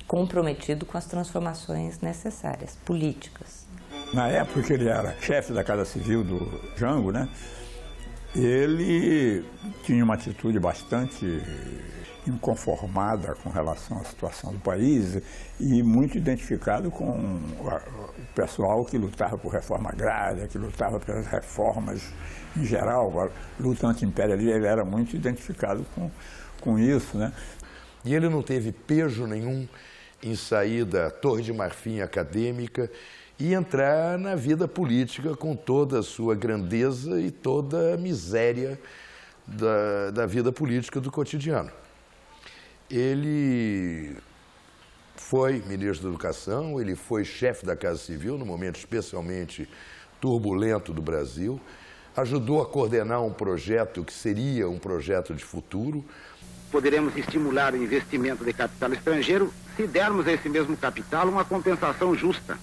comprometido com as transformações necessárias, políticas. Na época que ele era chefe da Casa Civil do Jango, né, ele tinha uma atitude bastante inconformada com relação à situação do país e muito identificado com o pessoal que lutava por reforma agrária, que lutava pelas reformas em geral, a luta anti-imperialista, ele era muito identificado com isso, né? E ele não teve pejo nenhum em sair da Torre de Marfim acadêmica e entrar na vida política com toda a sua grandeza e toda a miséria da vida política do cotidiano. Ele foi ministro da Educação, ele foi chefe da Casa Civil, num momento especialmente turbulento do Brasil, ajudou a coordenar um projeto que seria um projeto de futuro. Poderemos estimular o investimento de capital estrangeiro se dermos a esse mesmo capital uma compensação justa.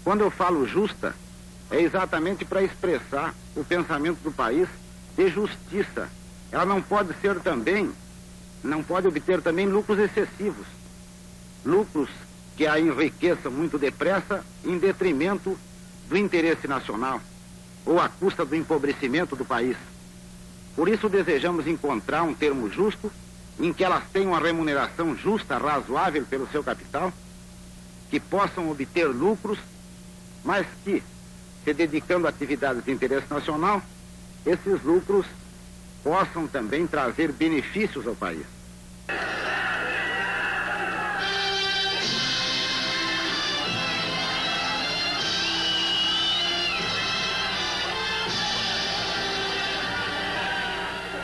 Quando eu falo justa, é exatamente para expressar o pensamento do país de justiça. Ela não pode obter também lucros excessivos. Lucros que a enriqueçam muito depressa em detrimento do interesse nacional ou à custa do empobrecimento do país. Por isso desejamos encontrar um termo justo em que elas tenham uma remuneração justa, razoável pelo seu capital, que possam obter lucros, mas que, se dedicando a atividades de interesse nacional, esses lucros possam também trazer benefícios ao país.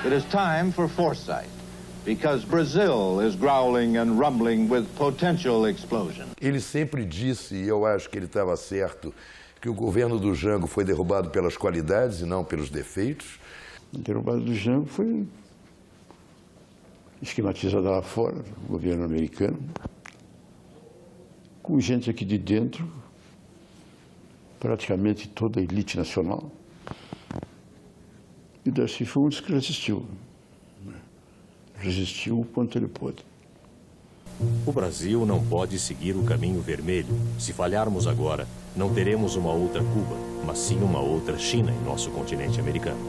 It is time for foresight, because Brazil is growling and rumbling with potential explosion. Ele sempre disse, e eu acho que ele estava certo, que o governo do Jango foi derrubado pelas qualidades e não pelos defeitos. A derrubada do Jango foi esquematizada lá fora, o governo americano, com gente aqui de dentro, praticamente toda a elite nacional. E Darcy foi um dos que resistiu. Resistiu o quanto ele pôde. O Brasil não pode seguir o caminho vermelho. Se falharmos agora, não teremos uma outra Cuba, mas sim uma outra China em nosso continente americano.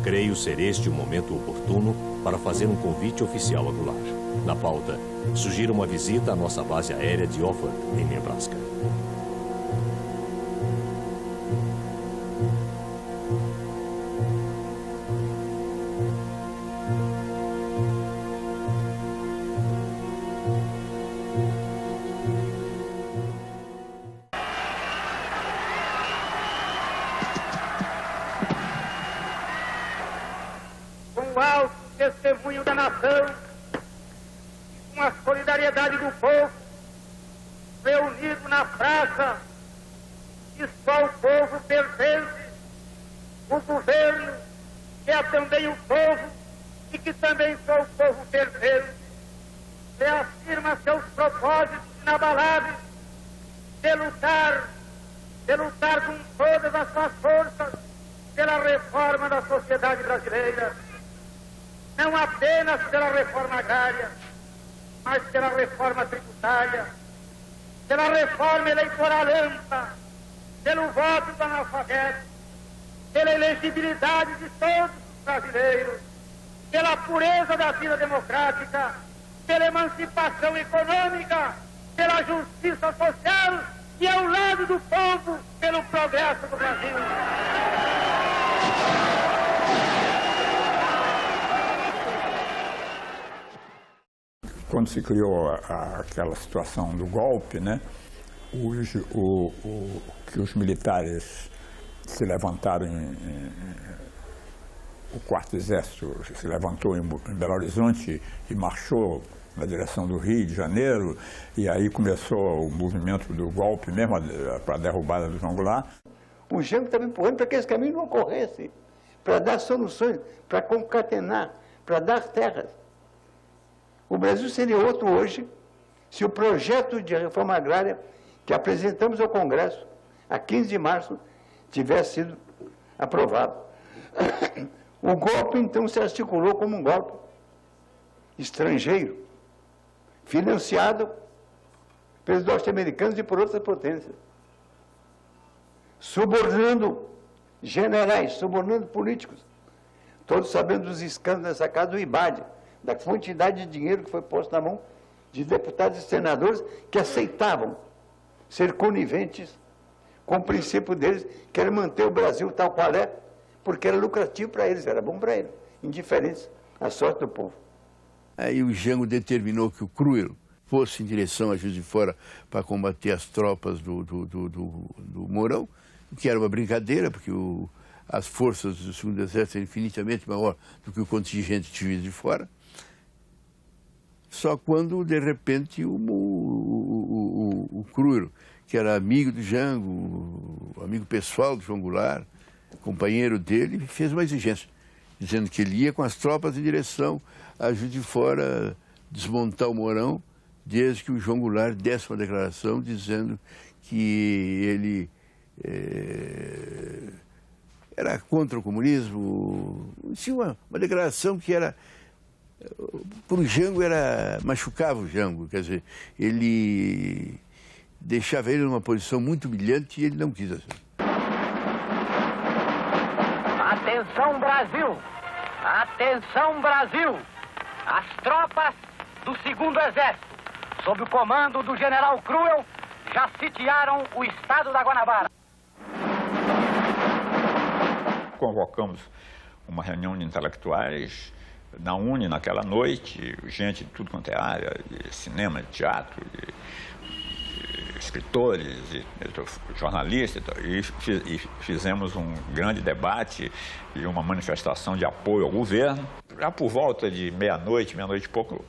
Creio ser este o momento oportuno para fazer um convite oficial a Goulart. Na pauta, sugiro uma visita à nossa base aérea de Offutt, em Nebraska. Testemunho da nação, com a solidariedade do povo, reunido na praça, que só o povo pertence, o governo, que é também o povo, e que também só o povo pertence, reafirma seus propósitos inabaláveis de lutar com todas as suas forças pela reforma da sociedade brasileira. Não apenas pela reforma agrária, mas pela reforma tributária, pela reforma eleitoral ampla, pelo voto do analfabeto, pela elegibilidade de todos os brasileiros, pela pureza da vida democrática, pela emancipação econômica, pela justiça social e, ao lado do povo, pelo progresso do Brasil. Quando se criou aquela situação do golpe, né, que os militares se levantaram, o 4º Exército se levantou em Belo Horizonte e marchou na direção do Rio de Janeiro, e aí começou o movimento do golpe mesmo, para a derrubada do João Goulart. O Jango estava empurrando para que esse caminho não ocorresse, para dar soluções, para concatenar, para dar terras. O Brasil seria outro hoje se o projeto de reforma agrária que apresentamos ao Congresso, a 15 de março, tivesse sido aprovado. O golpe, então, se articulou como um golpe estrangeiro, financiado pelos norte-americanos e por outras potências, subornando generais, subornando políticos, todos sabendo dos escândalos dessa casa do IBAD, da quantidade de dinheiro que foi posto na mão de deputados e senadores que aceitavam ser coniventes com o princípio deles, que era manter o Brasil tal qual é, porque era lucrativo para eles, era bom para eles, indiferentes à sorte do povo. Aí o Jango determinou que o Cruel fosse em direção a Juiz de Fora para combater as tropas do Mourão, o que era uma brincadeira, porque as forças do Segundo Exército eram infinitamente maior do que o contingente de Juiz de Fora. Só quando, de repente, o Cruel, que era amigo do Jango, amigo pessoal do João Goulart, companheiro dele, fez uma exigência, dizendo que ele ia com as tropas em direção a Juiz de Fora desmontar o Mourão, desde que o João Goulart desse uma declaração dizendo que ele era contra o comunismo. Tinha uma declaração que era, para o Jango, machucava o Jango, quer dizer, ele deixava ele numa posição muito humilhante e ele não quis assim. Atenção, Brasil! Atenção, Brasil! As tropas do Segundo Exército, sob o comando do general Cruel, já sitiaram o estado da Guanabara. Convocamos uma reunião de intelectuais na UNE naquela noite, gente de tudo quanto é área, de cinema, de teatro, de escritores, de jornalistas, e fizemos um grande debate e uma manifestação de apoio ao governo. Já por volta de meia-noite e pouco,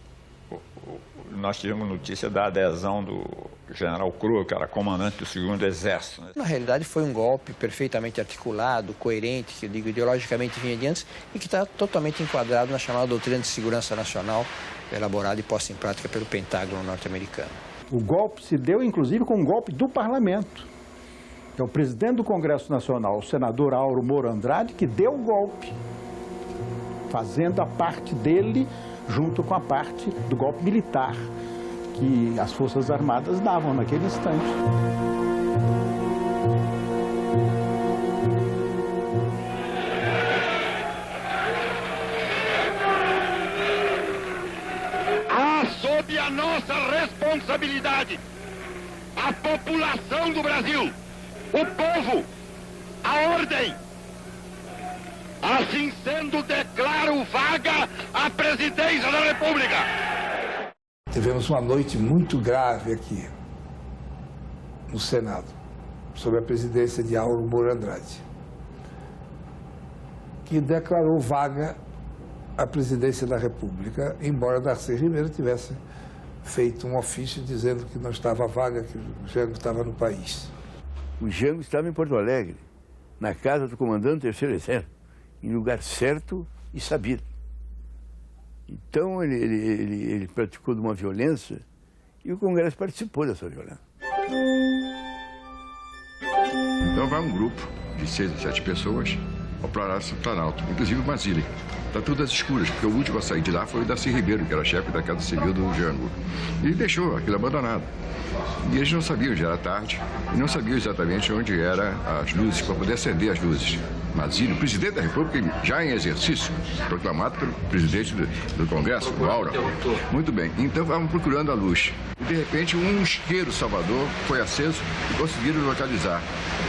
nós tivemos notícia da adesão do general Cruel, que era comandante do Segundo Exército. Na realidade, foi um golpe perfeitamente articulado, coerente, que eu digo, ideologicamente vinha de antes, e que está totalmente enquadrado na chamada Doutrina de Segurança Nacional, elaborada e posta em prática pelo Pentágono norte-americano. O golpe se deu, inclusive, com um golpe do parlamento. É o presidente do Congresso Nacional, o senador Auro Moura Andrade, que deu o golpe, fazendo a parte dele junto com a parte do golpe militar que as Forças Armadas davam naquele instante. Sob a nossa responsabilidade, a população do Brasil, o povo, a ordem. Assim sendo, declaro vaga a presidência da República. Tivemos uma noite muito grave aqui no Senado, sob a presidência de Auro Moura Andrade, que declarou vaga a presidência da República, embora Darcy Ribeiro tivesse feito um ofício dizendo que não estava vaga, que o Jango estava no país. O Jango estava em Porto Alegre, na casa do comandante do 3º Exército, em lugar certo e sabido. Então ele praticou de uma violência e o Congresso participou dessa violência. Então vai um grupo de 6 a 7 pessoas ao Palácio do Planalto, inclusive o Basílio. Está tudo às escuras, porque o último a sair de lá foi o Darcy Ribeiro, que era chefe da Casa Civil do Jango. E deixou aquilo abandonado. E eles não sabiam, já era tarde, e não sabiam exatamente onde eram as luzes, para poder acender as luzes. Basílio, presidente da República, já em exercício, proclamado pelo presidente do Congresso, o Aura. Muito bem, então estavam procurando a luz. E, de repente, um isqueiro Salvador foi aceso e conseguiram localizar.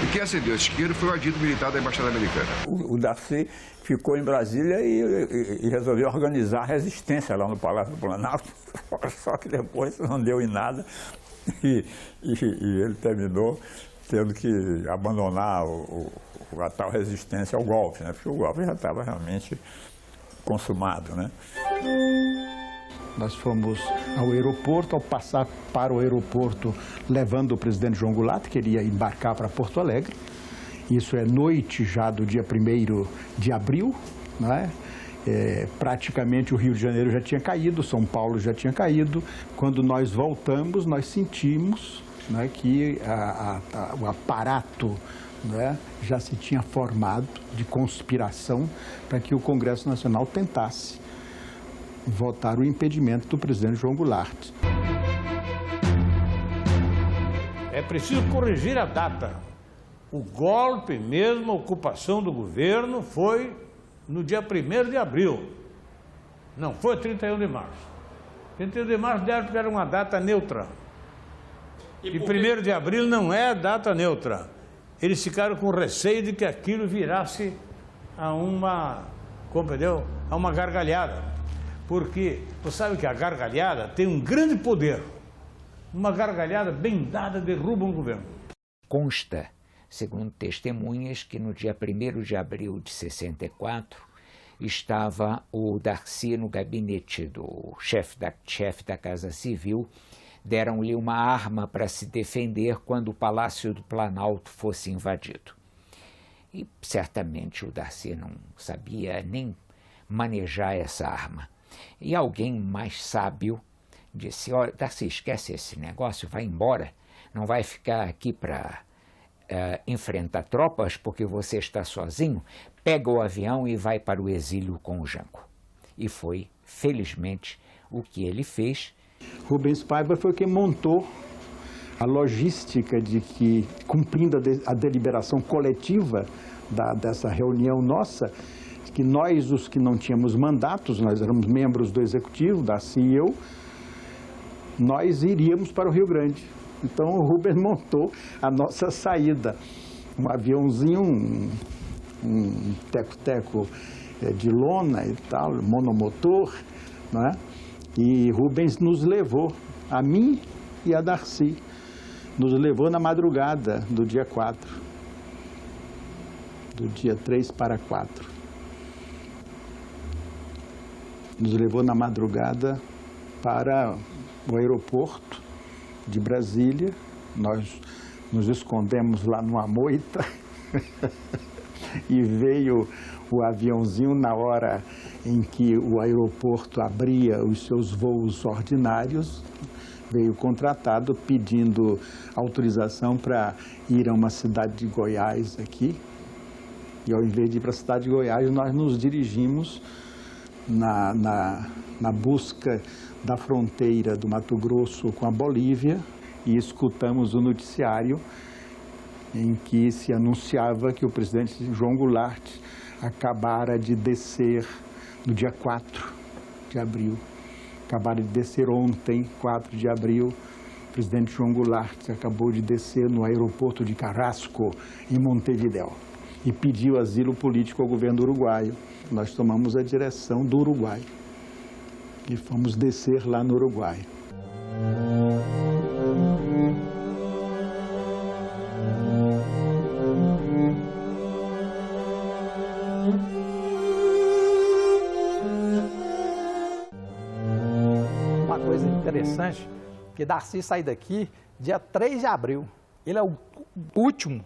E quem acendeu esse isqueiro foi o adido militar da Embaixada Americana. O Darcy ficou em Brasília e resolveu organizar a resistência lá no Palácio do Planalto, só que depois não deu em nada e ele terminou tendo que abandonar a tal resistência ao golpe, né? Porque o golpe já estava realmente consumado, né? Nós fomos ao aeroporto, ao passar para o aeroporto levando o presidente João Goulart, que queria embarcar para Porto Alegre. Isso é noite já do dia 1º de abril, né? Praticamente o Rio de Janeiro já tinha caído, São Paulo já tinha caído. Quando nós voltamos, nós sentimos, né, que o aparato, né, já se tinha formado de conspiração para que o Congresso Nacional tentasse votar o impedimento do presidente João Goulart. É preciso corrigir a data. O golpe mesmo, a ocupação do governo, foi no dia 1º de abril. Não foi 31 de março. 31 de março deram porque era uma data neutra. E 1º de abril não é data neutra. Eles ficaram com receio de que aquilo virasse a uma, como entendeu? A uma gargalhada. porque você sabe que a gargalhada tem um grande poder. Uma gargalhada bem dada derruba um governo. Consta, segundo testemunhas, que no dia 1º de abril de 64 estava o Darcy no gabinete do chefe da Casa Civil. Deram-lhe uma arma para se defender quando o Palácio do Planalto fosse invadido. E certamente o Darcy não sabia nem manejar essa arma. E alguém mais sábio disse: olha, Darcy, esquece esse negócio, vai embora, não vai ficar aqui para enfrentar tropas porque você está sozinho, pega o avião e vai para o exílio com o Janco. E foi, felizmente, o que ele fez. Rubens Paiva foi quem montou a logística de que, cumprindo a deliberação coletiva dessa reunião nossa, que nós, os que não tínhamos mandatos, nós éramos membros do Executivo, Darcy e eu, nós iríamos para o Rio Grande. Então o Rubens montou a nossa saída, um aviãozinho, um teco-teco de lona e tal, monomotor, né? E Rubens nos levou, a mim e a Darcy, nos levou na madrugada do dia 4, do dia 3 para 4. Nos levou na madrugada para o aeroporto de Brasília. Nós nos escondemos lá numa moita e veio o aviãozinho na hora em que o aeroporto abria os seus voos ordinários. Veio contratado pedindo autorização para ir a uma cidade de Goiás aqui. E ao invés de ir para a cidade de Goiás, nós nos dirigimos na busca da fronteira do Mato Grosso com a Bolívia e escutamos o noticiário em que se anunciava que o presidente João Goulart acabara de descer no dia 4 de abril. Acabara de descer ontem, 4 de abril, o presidente João Goulart acabou de descer no aeroporto de Carrasco, em Montevidéu, e pediu asilo político ao governo uruguaio. Nós tomamos a direção do Uruguai e fomos descer lá no Uruguai. Uma coisa interessante, que Darcy sai daqui dia 3 de abril. Ele é o último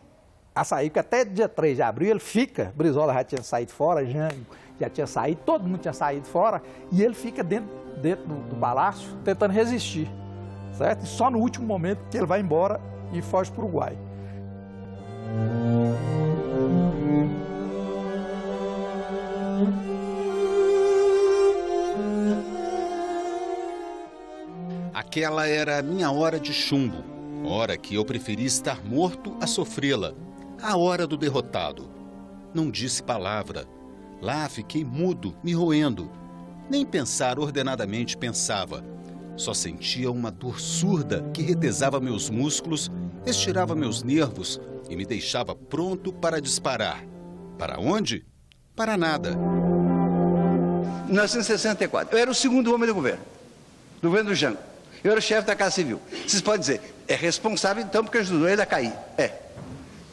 a sair, porque até dia 3 de abril ele fica, Brizola já tinha saído fora, Jango já tinha saído, todo mundo tinha saído fora, e ele fica dentro do palácio tentando resistir, certo? E só no último momento que ele vai embora e foge para o Uruguai. Aquela era a minha hora de chumbo, hora que eu preferi estar morto a sofrê-la, a hora do derrotado. Não disse palavra. Lá fiquei mudo, me roendo. Nem pensar ordenadamente pensava. Só sentia uma dor surda que retesava meus músculos, estirava meus nervos e me deixava pronto para disparar. Para onde? Para nada. Em 1964, eu era o segundo homem do governo do Jango. Eu era o chefe da Casa Civil. Vocês podem dizer, é responsável então porque ajudou ele a cair.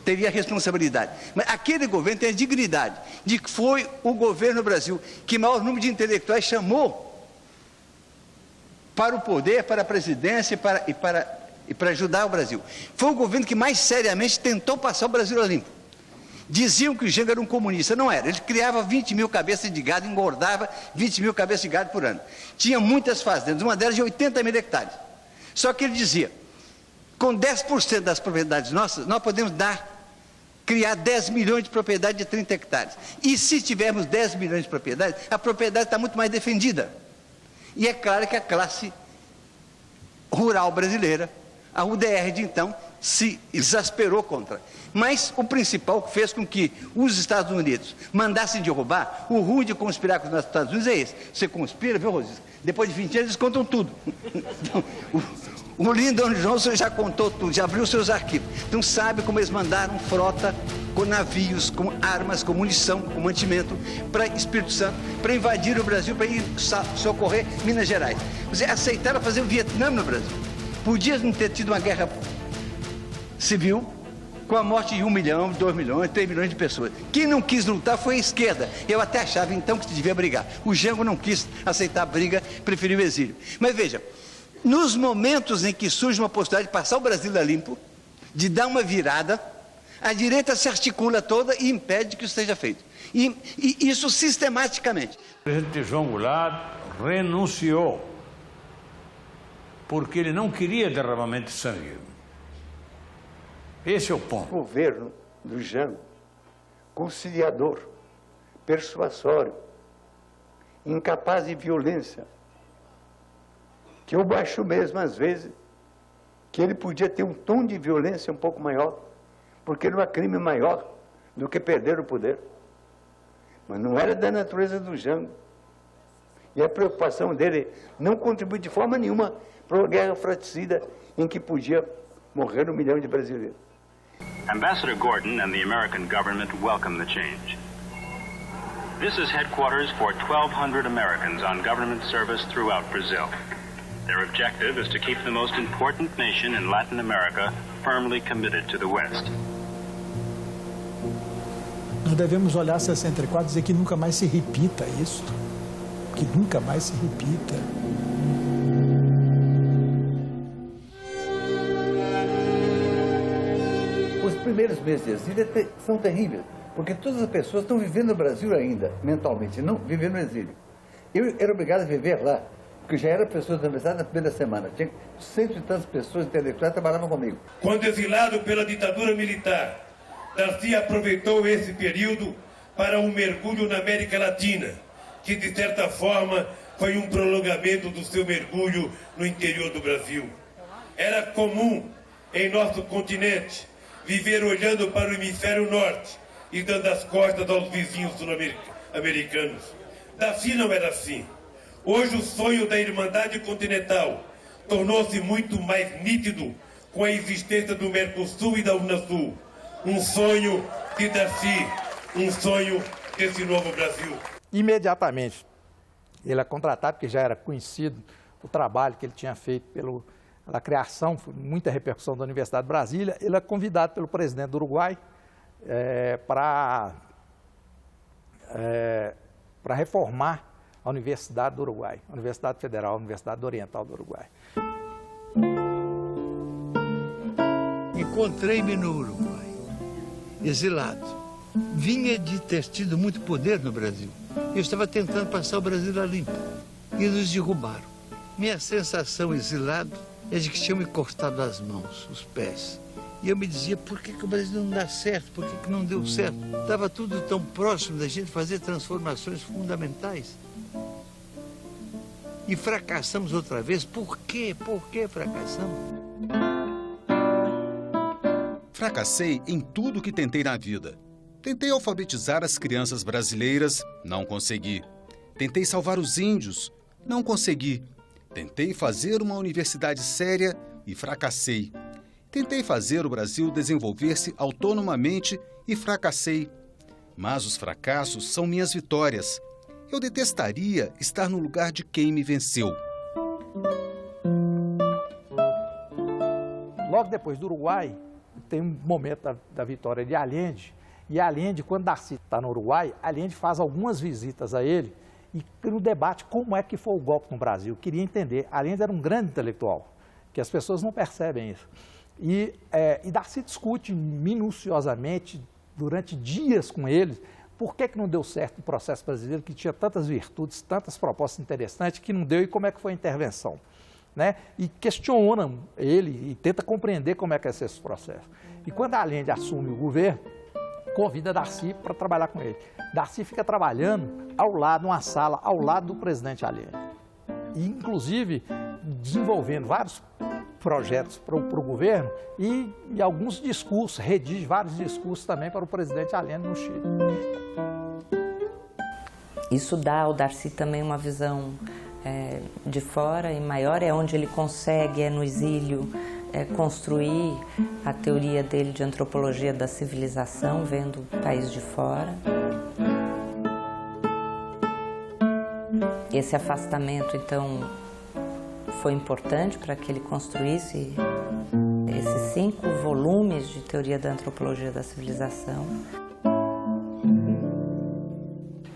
Teria responsabilidade. Mas aquele governo tem a dignidade de que foi o governo do Brasil que maior número de intelectuais chamou para o poder, para a presidência e para ajudar o Brasil. Foi o governo que mais seriamente tentou passar o Brasil a limpo. Diziam que o Jango era um comunista, não era. Ele criava 20 mil cabeças de gado, engordava 20 mil cabeças de gado por ano. Tinha muitas fazendas, uma delas de 80 mil hectares. Só que ele dizia, com 10% das propriedades nossas, nós podemos criar 10 milhões de propriedades de 30 hectares. E se tivermos 10 milhões de propriedades, a propriedade está muito mais defendida. E é claro que a classe rural brasileira, a UDR de então, se exasperou contra. Mas o principal que fez com que os Estados Unidos mandassem derrubar, o ruim de conspirar com os Estados Unidos é esse. Você conspira, viu, Rosisca? Depois de 20 anos eles contam tudo. Então, O Lyndon Johnson já contou tudo, já abriu seus arquivos. Então sabe como eles mandaram frota com navios, com armas, com munição, com mantimento para Espírito Santo, para invadir o Brasil, para ir socorrer Minas Gerais. Você aceitaram fazer o Vietnã no Brasil. Podia não ter tido uma guerra civil com a morte de 1 milhão, 2 milhões, 3 milhões de pessoas. Quem não quis lutar foi a esquerda. Eu até achava então que devia brigar. O Jango não quis aceitar a briga, preferiu o exílio. Mas veja, nos momentos em que surge uma possibilidade de passar o Brasil a limpo, de dar uma virada, a direita se articula toda e impede que isso seja feito. E isso sistematicamente. O presidente João Goulart renunciou porque ele não queria derramamento de sangue. Esse é o ponto. O governo do Jango, conciliador, persuasório, incapaz de violência, que eu acho mesmo, às vezes, que ele podia ter um tom de violência um pouco maior, porque não há crime maior do que perder o poder. Mas não era da natureza do Jango. E a preocupação dele não contribui de forma nenhuma para uma guerra fratricida em que podia morrer 1 milhão de brasileiros. Ambassador Gordon and the American government welcome the change. This is headquarters for 1,200 Americans on government service throughout Brazil. Their objective is to keep the most important nation in Latin America firmly committed to the West. Nós devemos olhar 64 e dizer que nunca mais se repita isso. Que nunca mais se repita. Os primeiros meses de exílio são terríveis, porque todas as pessoas estão vivendo no Brasil ainda, mentalmente, não vivendo no exílio. Eu era obrigado a viver lá, porque já era pessoa da universidade na primeira semana. Tinha 100 e tantas pessoas intelectuais que trabalhavam comigo. Quando exilado pela ditadura militar, Darcy aproveitou esse período para um mergulho na América Latina, que de certa forma foi um prolongamento do seu mergulho no interior do Brasil. Era comum em nosso continente viver olhando para o hemisfério norte e dando as costas aos vizinhos sul-americanos. Darcy não era assim. Hoje o sonho da Irmandade Continental tornou-se muito mais nítido com a existência do Mercosul e da Unasul. Um sonho de Darcy, um sonho desse novo Brasil. Imediatamente, ele é contratado, porque já era conhecido o trabalho que ele tinha feito pela criação, muita repercussão da Universidade de Brasília. Ele é convidado pelo presidente do Uruguai para reformar a Universidade do Uruguai, a Universidade Federal, a Universidade Oriental do Uruguai. Encontrei-me no Uruguai, exilado. Vinha de ter tido muito poder no Brasil. Eu estava tentando passar o Brasil a limpo e nos derrubaram. Minha sensação exilado é de que tinham me cortado as mãos, os pés. E eu me dizia, por que o Brasil não dá certo? Por que não deu certo? Estava tudo tão próximo da gente fazer transformações fundamentais. E fracassamos outra vez. Por quê? Por que fracassamos? Fracassei em tudo que tentei na vida. Tentei alfabetizar as crianças brasileiras, não consegui. Tentei salvar os índios, não consegui. Tentei fazer uma universidade séria e fracassei. Tentei fazer o Brasil desenvolver-se autonomamente e fracassei. Mas os fracassos são minhas vitórias. Eu detestaria estar no lugar de quem me venceu. Logo depois do Uruguai, tem um momento da vitória de Allende. E Allende, quando Darcy está no Uruguai, Allende faz algumas visitas a ele e no debate como é que foi o golpe no Brasil. Queria entender. Allende era um grande intelectual, que as pessoas não percebem isso. E Darcy discute minuciosamente, durante dias com eles, por que não deu certo o processo brasileiro, que tinha tantas virtudes, tantas propostas interessantes, que não deu e como é que foi a intervenção. Né? E questiona ele e tenta compreender como é que é esse processo. E quando Allende assume o governo, convida Darcy para trabalhar com ele. Darcy fica trabalhando ao lado, numa sala, ao lado do presidente Allende. E, inclusive, desenvolvendo vários projetos para o governo e alguns discursos, redige vários discursos também para o presidente Allende no Chile. Isso dá ao Darcy também uma visão de fora e maior, é onde ele consegue, no exílio, construir a teoria dele de antropologia da civilização, vendo o país de fora. Esse afastamento, então, foi importante para que ele construísse esses 5 volumes de teoria da antropologia da civilização.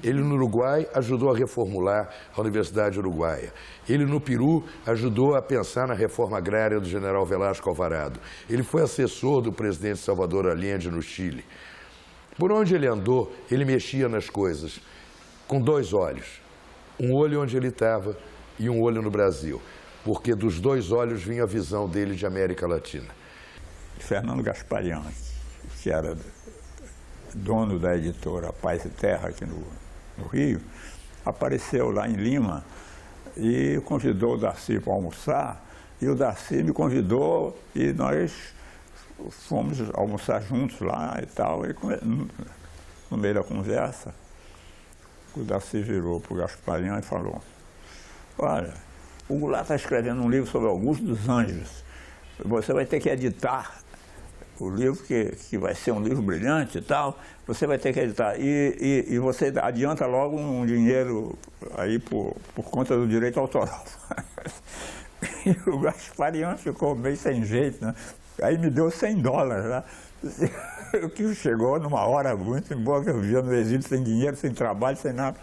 Ele no Uruguai ajudou a reformular a Universidade Uruguaia. Ele no Peru ajudou a pensar na reforma agrária do general Velasco Alvarado. Ele foi assessor do presidente Salvador Allende no Chile. Por onde ele andou, ele mexia nas coisas com 2 olhos. Um olho onde ele estava e um olho no Brasil. Porque dos 2 olhos vinha a visão dele de América Latina. Fernando Gasparian, que era dono da editora Paz e Terra aqui no Rio, apareceu lá em Lima e convidou o Darcy para almoçar, e o Darcy me convidou e nós fomos almoçar juntos lá e tal, e no meio da conversa, o Darcy virou para o Gasparian e falou: olha, o Goulart está escrevendo um livro sobre Augusto dos Anjos, você vai ter que editar o livro, que vai ser um livro brilhante e tal, você vai ter que editar. E você adianta logo um dinheiro aí por conta do direito autoral. E o Gasparian ficou meio sem jeito, né? Aí me deu $100, né? O que chegou numa hora muito boa, que eu via no exílio sem dinheiro, sem trabalho, sem nada.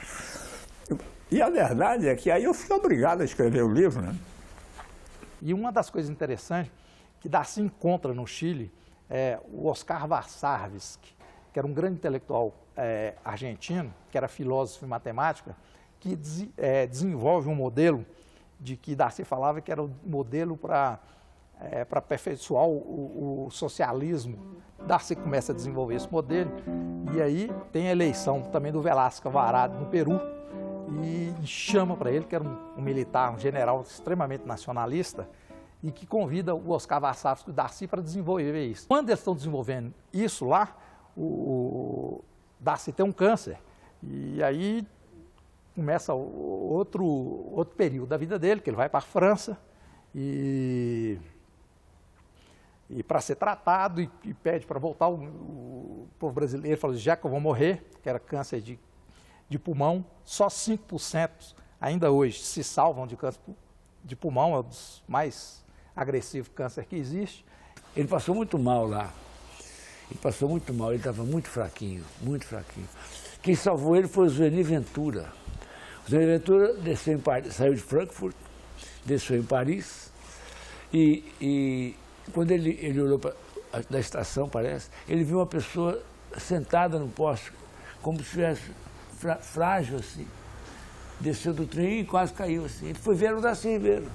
E a verdade é que aí eu fui obrigado a escrever o livro, né? E uma das coisas interessantes que Darcy encontra no Chile é o Oscar Varsarvsky, que era um grande intelectual argentino, que era filósofo e matemática, que desenvolve um modelo de que Darcy falava que era o modelo para aperfeiçoar o socialismo. Darcy começa a desenvolver esse modelo, e aí tem a eleição também do Velasco Alvarado no Peru, e chama para ele, que era um militar, um general extremamente nacionalista, e que convida o Oscar Varsarvsky e o Darcy para desenvolver isso. Quando eles estão desenvolvendo isso lá, o Darcy tem um câncer, e aí começa outro período da vida dele, que ele vai para a França e para ser tratado, e pede para voltar. O povo brasileiro fala: já que eu vou morrer, que era câncer de pulmão, só 5% ainda hoje se salvam de câncer de pulmão, é um dos mais agressivo câncer que existe. Ele passou muito mal lá. Ele passou muito mal, ele estava muito fraquinho, muito fraquinho. Quem salvou ele foi o Zueni Ventura. O Zueni Ventura desceu em Paris, saiu de Frankfurt, desceu em Paris, e quando ele olhou da estação, parece, ele viu uma pessoa sentada no poste, como se estivesse frágil assim. Desceu do trem e quase caiu assim. Ele foi ver o Darcy Ribeiro.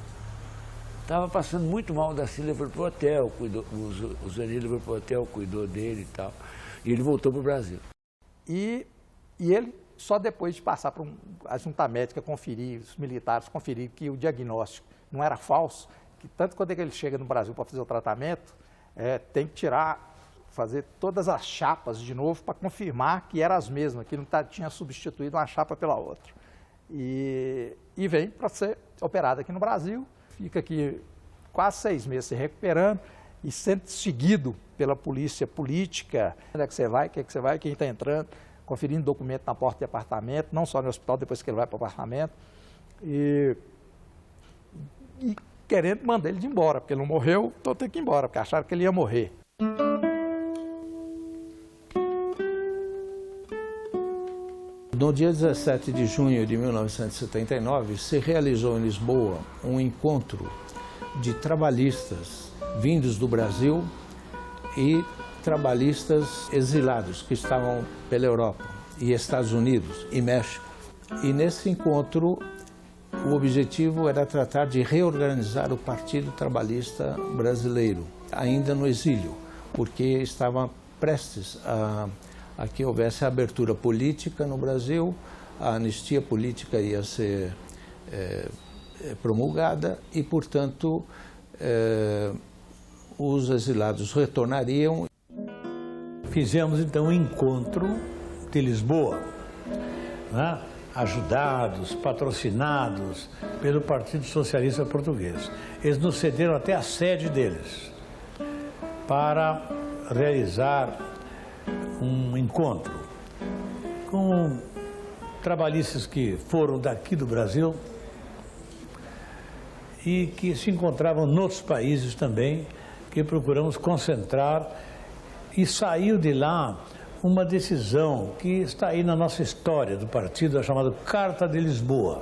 Estava passando muito mal, o Darcy levou para o hotel, o Zueni levou para o hotel, cuidou dele e tal. E ele voltou para o Brasil. E ele, só depois de passar por a junta médica conferir, os militares conferiram que o diagnóstico não era falso, que tanto quando ele chega no Brasil para fazer o tratamento, tem que fazer todas as chapas de novo para confirmar que eram as mesmas, que não tinha substituído uma chapa pela outra. E vem para ser operado aqui no Brasil. Fica aqui quase 6 meses se recuperando e sendo seguido pela polícia política. Onde é que você vai, quem está entrando, conferindo documento na porta de apartamento, não só no hospital, depois que ele vai para o apartamento. E querendo mandar ele de embora, porque ele não morreu, então tem que ir embora, porque acharam que ele ia morrer. No dia 17 de junho de 1979, se realizou em Lisboa um encontro de trabalhistas vindos do Brasil e trabalhistas exilados que estavam pela Europa e Estados Unidos e México. E nesse encontro, o objetivo era tratar de reorganizar o Partido Trabalhista Brasileiro, ainda no exílio, porque estava prestes a que houvesse a abertura política no Brasil, a anistia política ia ser promulgada e, portanto, os exilados retornariam. Fizemos, então, um encontro de Lisboa, né? ajudados, patrocinados pelo Partido Socialista Português. Eles nos cederam até a sede deles para realizar um encontro com trabalhistas que foram daqui do Brasil e que se encontravam em outros países também, que procuramos concentrar, e saiu de lá uma decisão que está aí na nossa história do partido, a chamada Carta de Lisboa.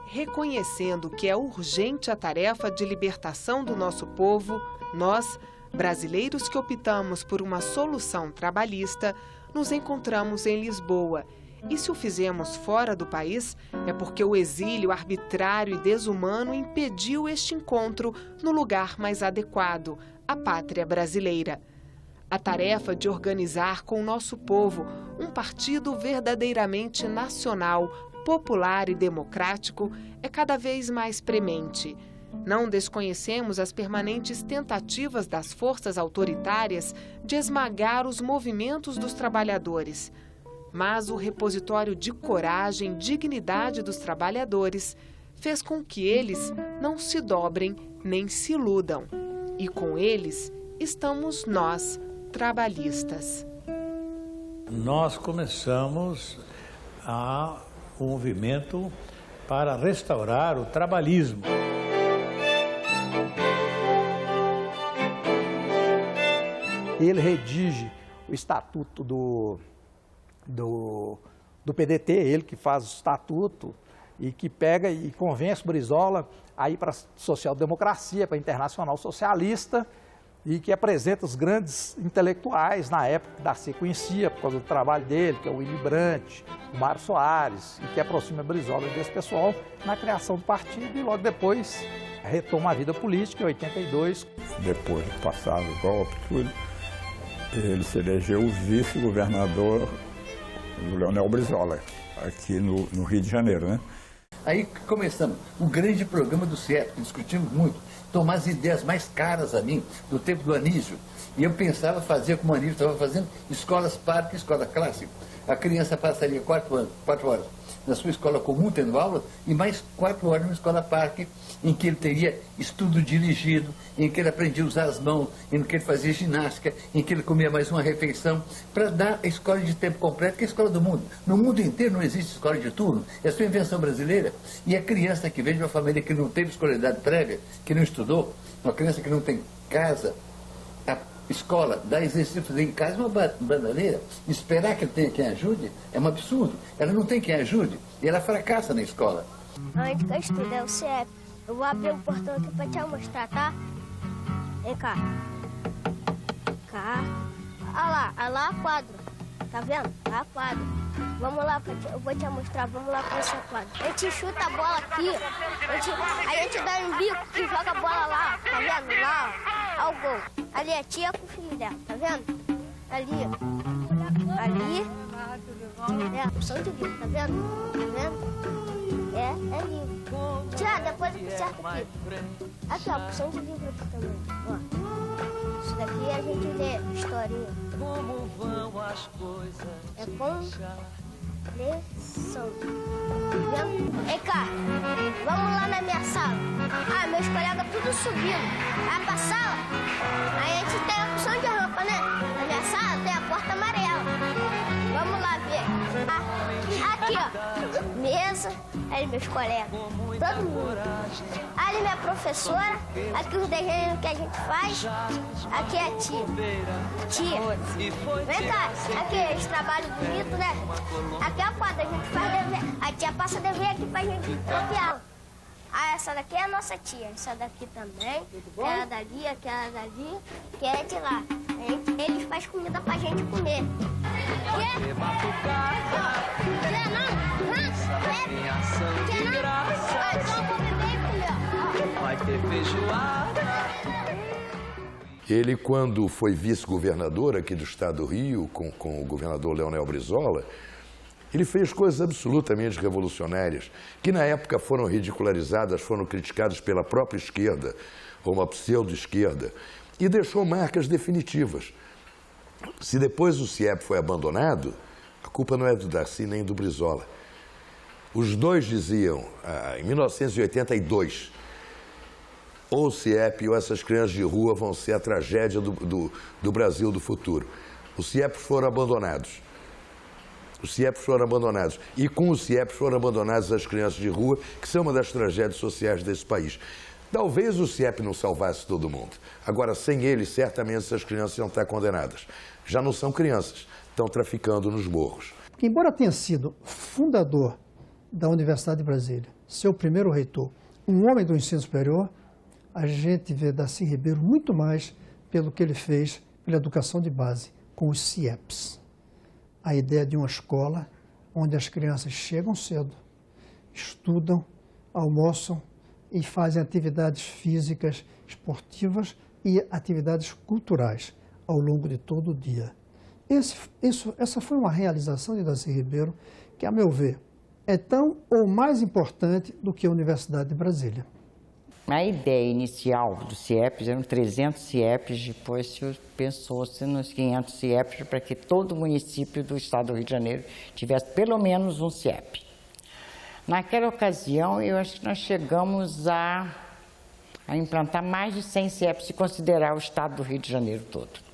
Reconhecendo que é urgente a tarefa de libertação do nosso povo, nós, brasileiros que optamos por uma solução trabalhista, nos encontramos em Lisboa. E se o fizemos fora do país, é porque o exílio arbitrário e desumano impediu este encontro no lugar mais adequado, a pátria brasileira. A tarefa de organizar com o nosso povo um partido verdadeiramente nacional, popular e democrático é cada vez mais premente. Não desconhecemos as permanentes tentativas das forças autoritárias de esmagar os movimentos dos trabalhadores. Mas o repositório de coragem e dignidade dos trabalhadores fez com que eles não se dobrem nem se iludam. E com eles estamos nós, trabalhistas. Nós começamos o movimento para restaurar o trabalhismo. Ele redige o estatuto do PDT, ele que faz o estatuto e que pega e convence o Brizola a ir para a social-democracia, para a Internacional Socialista, e que apresenta os grandes intelectuais na época que Darcy conhecia por causa do trabalho dele, que é o Willy Brandt, o Mário Soares, e que aproxima Brizola desse pessoal na criação do partido e logo depois retoma a vida política em 82. Depois de passar o golpe, tudo, ele se elegeu vice-governador do Leonel Brizola, aqui no Rio de Janeiro, né? Aí começamos o grande programa do CIEP, que discutimos muito, tomar as ideias mais caras a mim, do tempo do Anísio. E eu pensava fazer como o Anísio estava fazendo, escolas parque, escola clássica. A criança passaria 4 horas na sua escola comum, tendo aula, e mais 4 horas numa escola parque, em que ele teria estudo dirigido, em que ele aprendia a usar as mãos, em que ele fazia ginástica, em que ele comia mais uma refeição, para dar a escola de tempo completo, que é a escola do mundo. No mundo inteiro não existe escola de turno, é sua invenção brasileira. E a criança que vem de uma família que não teve escolaridade prévia, que não estudou, uma criança que não tem casa, a escola, dar exercício fazer em casa é uma banaleira. Esperar que ele tenha quem ajude é um absurdo. Ela não tem quem ajude e ela fracassa na escola. Onde que eu estudo é o CIEP. Eu vou abrir um portão aqui para te mostrar, tá? Vem cá. Cá. Olha lá quadro. Tá vendo? Lá quadro. Vamos lá, eu vou te mostrar. Vamos lá para esse quadro. A gente chuta a bola aqui. A gente dá um bico e joga a bola lá. Tá vendo? Lá, ó. Olha o gol. Ali a tia com o filho dela. Tá vendo? Ali. Ali. É a opção de livro. Tá vendo? Tá vendo? É livro. Tia, depois eu conserto aqui. Aqui, ó, opção de livro aqui também. Ó. Isso daqui a gente lê historinha. Como vão as coisas? É com lição. Vem cá, vamos lá na minha sala. Ah, meus colegas tudo subindo. Vai pra sala, aí a gente tem a opção de rampa, né? Na minha sala tem a porta amarela. Vamos lá ver. Aqui, ó, mesa, aí meus colegas, todo mundo. Ali minha professora, aqui os desenhos que a gente faz, aqui é a tia. Tia, vem cá, aqui eles trabalham bonito, né? Aqui é a quadra, a gente faz dever. A tia passa dever aqui pra gente copiar. Ah, essa daqui é a nossa tia, essa daqui também, aquela dali, aquela dali, que é de lá. Eles fazem comida pra gente comer. Quer? Quer não? Quer não? Então vou beber e comer. Vai ter feijoada. Ele, quando foi vice-governador aqui do estado do Rio, com o governador Leonel Brizola, ele fez coisas absolutamente revolucionárias, que na época foram ridicularizadas, foram criticadas pela própria esquerda, ou uma pseudo-esquerda, e deixou marcas definitivas. Se depois o CIEP foi abandonado, a culpa não é do Darcy nem do Brizola. Os dois diziam, em 1982, ou o CIEP ou essas crianças de rua vão ser a tragédia do Brasil do futuro. Os CIEPs foram abandonados. Os CIEPs foram abandonados. E com os CIEPs foram abandonadas as crianças de rua, que são uma das tragédias sociais desse país. Talvez o CIEP não salvasse todo mundo. Agora, sem ele, certamente essas crianças iam estar condenadas. Já não são crianças, estão traficando nos morros. Embora tenha sido fundador da Universidade de Brasília, seu primeiro reitor, um homem do ensino superior, a gente vê Darcy Ribeiro muito mais pelo que ele fez pela educação de base, com os CIEPs. A ideia de uma escola onde as crianças chegam cedo, estudam, almoçam e fazem atividades físicas, esportivas e atividades culturais ao longo de todo o dia. Essa foi uma realização de Darcy Ribeiro que, a meu ver, é tão ou mais importante do que a Universidade de Brasília. A ideia inicial do CIEPs eram 300 CIEPs, depois pensou-se nos 500 CIEPs para que todo município do estado do Rio de Janeiro tivesse pelo menos um CIEP. Naquela ocasião, eu acho que nós chegamos a implantar mais de 100 CIEPs, se considerar o estado do Rio de Janeiro todo.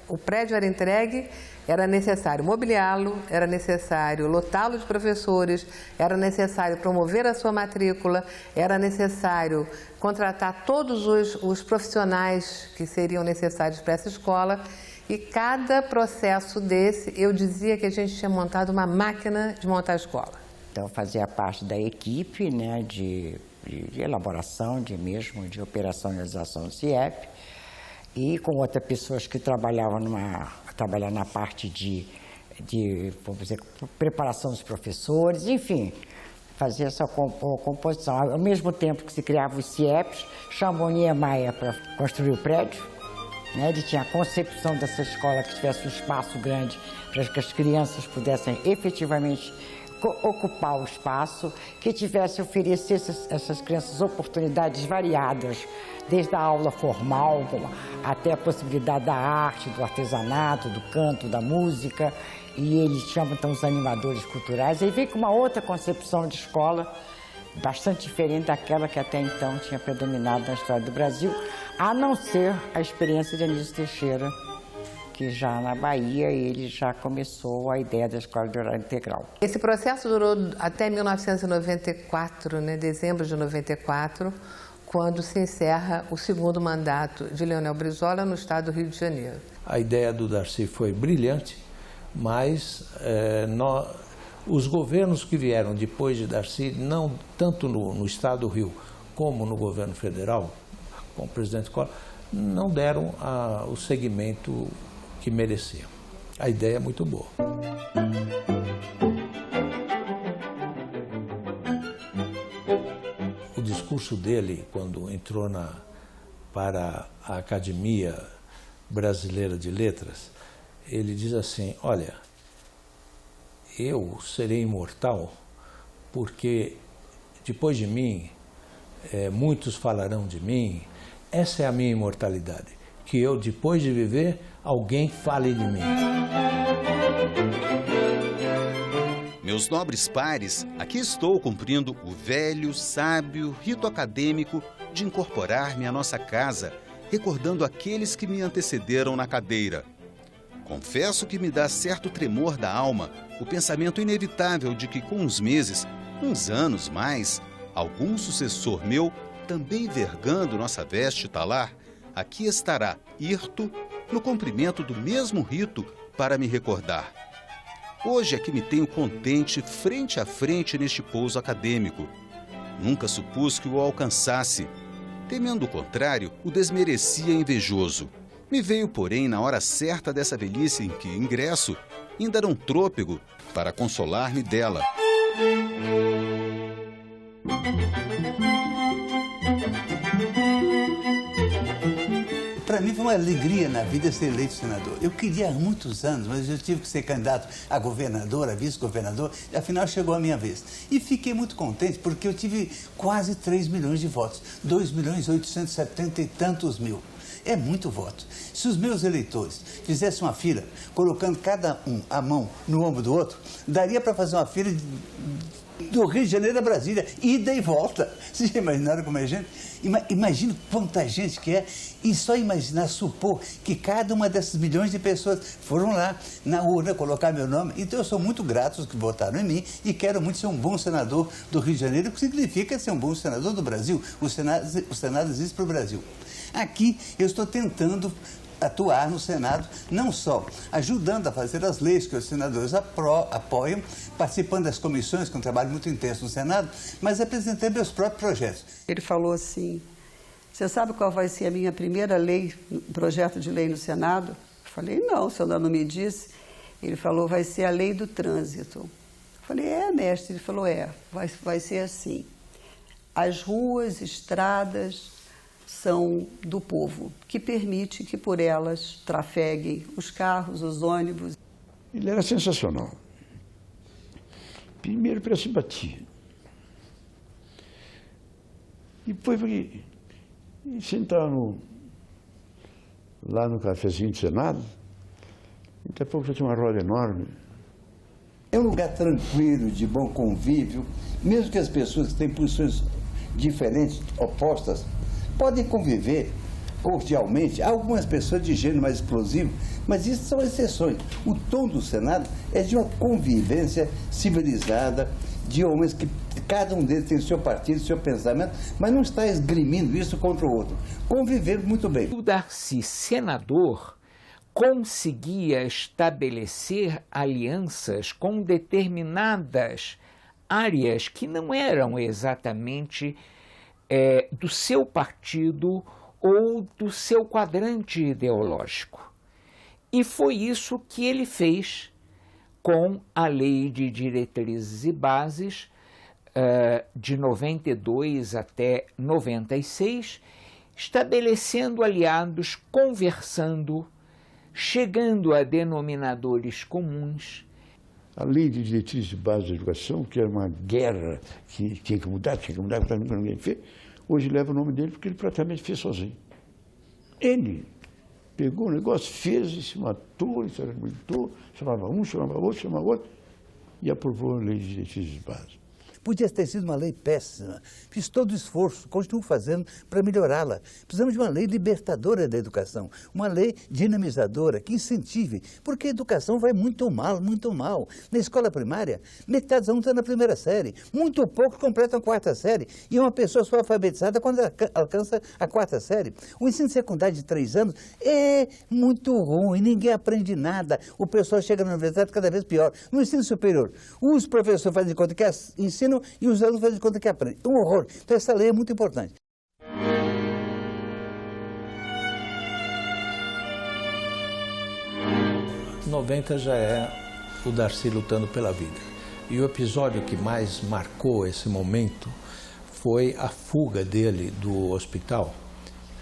O prédio era entregue, era necessário mobiliá-lo, era necessário lotá-lo de professores, era necessário promover a sua matrícula, era necessário contratar todos os profissionais que seriam necessários para essa escola. E cada processo desse, eu dizia que a gente tinha montado uma máquina de montar a escola. Então, fazia parte da equipe, né, de elaboração, de operacionalização do CIEP, e com outras pessoas que trabalhavam na parte de vamos dizer, preparação dos professores, enfim, fazia essa composição. Ao mesmo tempo que se criava os CIEPs, chamou Niemeyer para construir o prédio, né? Ele tinha a concepção dessa escola que tivesse um espaço grande para que as crianças pudessem efetivamente ocupar o espaço, que oferecesse essas crianças oportunidades variadas, desde a aula formal até a possibilidade da arte, do artesanato, do canto, da música, e eles chamam então os animadores culturais. Aí veio com uma outra concepção de escola, bastante diferente daquela que até então tinha predominado na história do Brasil, a não ser a experiência de Anísio Teixeira, que já na Bahia ele já começou a ideia da escola de horário integral. Esse processo durou até 1994, né, dezembro de 94, quando se encerra o segundo mandato de Leonel Brizola no estado do Rio de Janeiro. A ideia do Darcy foi brilhante, mas os governos que vieram depois de Darcy, não tanto no estado do Rio como no governo federal, com o presidente Collor, não deram o segmento que mereciam. A ideia é muito boa. O discurso dele, quando entrou para a Academia Brasileira de Letras, ele diz assim: olha, eu serei imortal porque depois de mim muitos falarão de mim. Essa é a minha imortalidade, que eu, depois de viver, alguém fale de mim. Meus nobres pares, aqui estou cumprindo o velho, sábio rito acadêmico de incorporar-me à nossa casa, recordando aqueles que me antecederam na cadeira. Confesso que me dá certo tremor da alma o pensamento inevitável de que com uns meses, uns anos mais, algum sucessor meu, também vergando nossa veste talar, aqui estará, hirto, no cumprimento do mesmo rito para me recordar. Hoje é que me tenho contente frente a frente neste pouso acadêmico. Nunca supus que o alcançasse. Temendo o contrário, o desmerecia invejoso. Me veio, porém, na hora certa dessa velhice em que ingresso, ainda era um trôpego para consolar-me dela. Para mim foi uma alegria na vida ser eleito senador. Eu queria há muitos anos, mas eu tive que ser candidato a governador, a vice-governador, e afinal chegou a minha vez. E fiquei muito contente porque eu tive quase 3 milhões de votos, 2.870 e tantos mil. É muito voto. Se os meus eleitores fizessem uma fila, colocando cada um a mão no ombro do outro, daria para fazer uma fila Do Rio de Janeiro a Brasília, ida e volta. Vocês já imaginaram como é gente? Imagina quanta gente que é, e só imaginar, supor que cada uma dessas milhões de pessoas foram lá na urna colocar meu nome. Então eu sou muito grato aos que votaram em mim e quero muito ser um bom senador do Rio de Janeiro, o que significa ser um bom senador do Brasil. O Senado existe para o Brasil. Aqui eu estou tentando atuar no Senado, não só ajudando a fazer as leis que os senadores apoiam, participando das comissões, que é um trabalho muito intenso no Senado, mas apresentando meus próprios projetos. Ele falou assim, você sabe qual vai ser a minha primeira lei, projeto de lei no Senado? Eu falei, não, o senhor não me disse. Ele falou, vai ser a lei do trânsito. Eu falei, mestre. Ele falou, vai ser assim. As ruas, estradas são do povo, que permite que por elas trafeguem os carros, os ônibus. Ele era sensacional. Primeiro para simpatia. Depois porque sentar lá no cafezinho do Senado, daqui a pouco já tinha uma roda enorme. É um lugar tranquilo, de bom convívio, mesmo que as pessoas que têm posições diferentes, opostas, podem conviver cordialmente. Há algumas pessoas de gênero mais explosivo, mas isso são exceções. O tom do Senado é de uma convivência civilizada, de homens que cada um deles tem o seu partido, o seu pensamento, mas não está esgrimindo isso contra o outro. Conviver muito bem. O Darcy, senador, conseguia estabelecer alianças com determinadas áreas que não eram exatamente do seu partido ou do seu quadrante ideológico. E foi isso que ele fez com a Lei de Diretrizes e Bases de 92 até 96, estabelecendo aliados, conversando, chegando a denominadores comuns. A Lei de Diretrizes e Bases da Educação, que era uma guerra que tinha que mudar, praticamente ninguém fez, hoje leva o nome dele porque ele praticamente fez sozinho. Ele pegou o negócio, fez e se matou, se argumentou, chamava um, chamava outro, e aprovou a Lei de Diretrizes e Bases. Podia ter sido uma lei péssima. Fiz todo o esforço, continuo fazendo para melhorá-la. Precisamos de uma lei libertadora da educação, uma lei dinamizadora, que incentive, porque a educação vai muito mal, muito mal. Na escola primária, metade dos alunos está na primeira série, muito poucos completam a quarta série, e uma pessoa só alfabetizada quando alcança a quarta série. O ensino secundário de 3 anos é muito ruim, ninguém aprende nada, o pessoal chega na universidade cada vez pior. No ensino superior, os professores fazem de conta que ensinam e os alunos fazem de conta que aprendem. Um horror. Então essa lei é muito importante. Em 90 já é o Darcy lutando pela vida. E o episódio que mais marcou esse momento foi a fuga dele do hospital,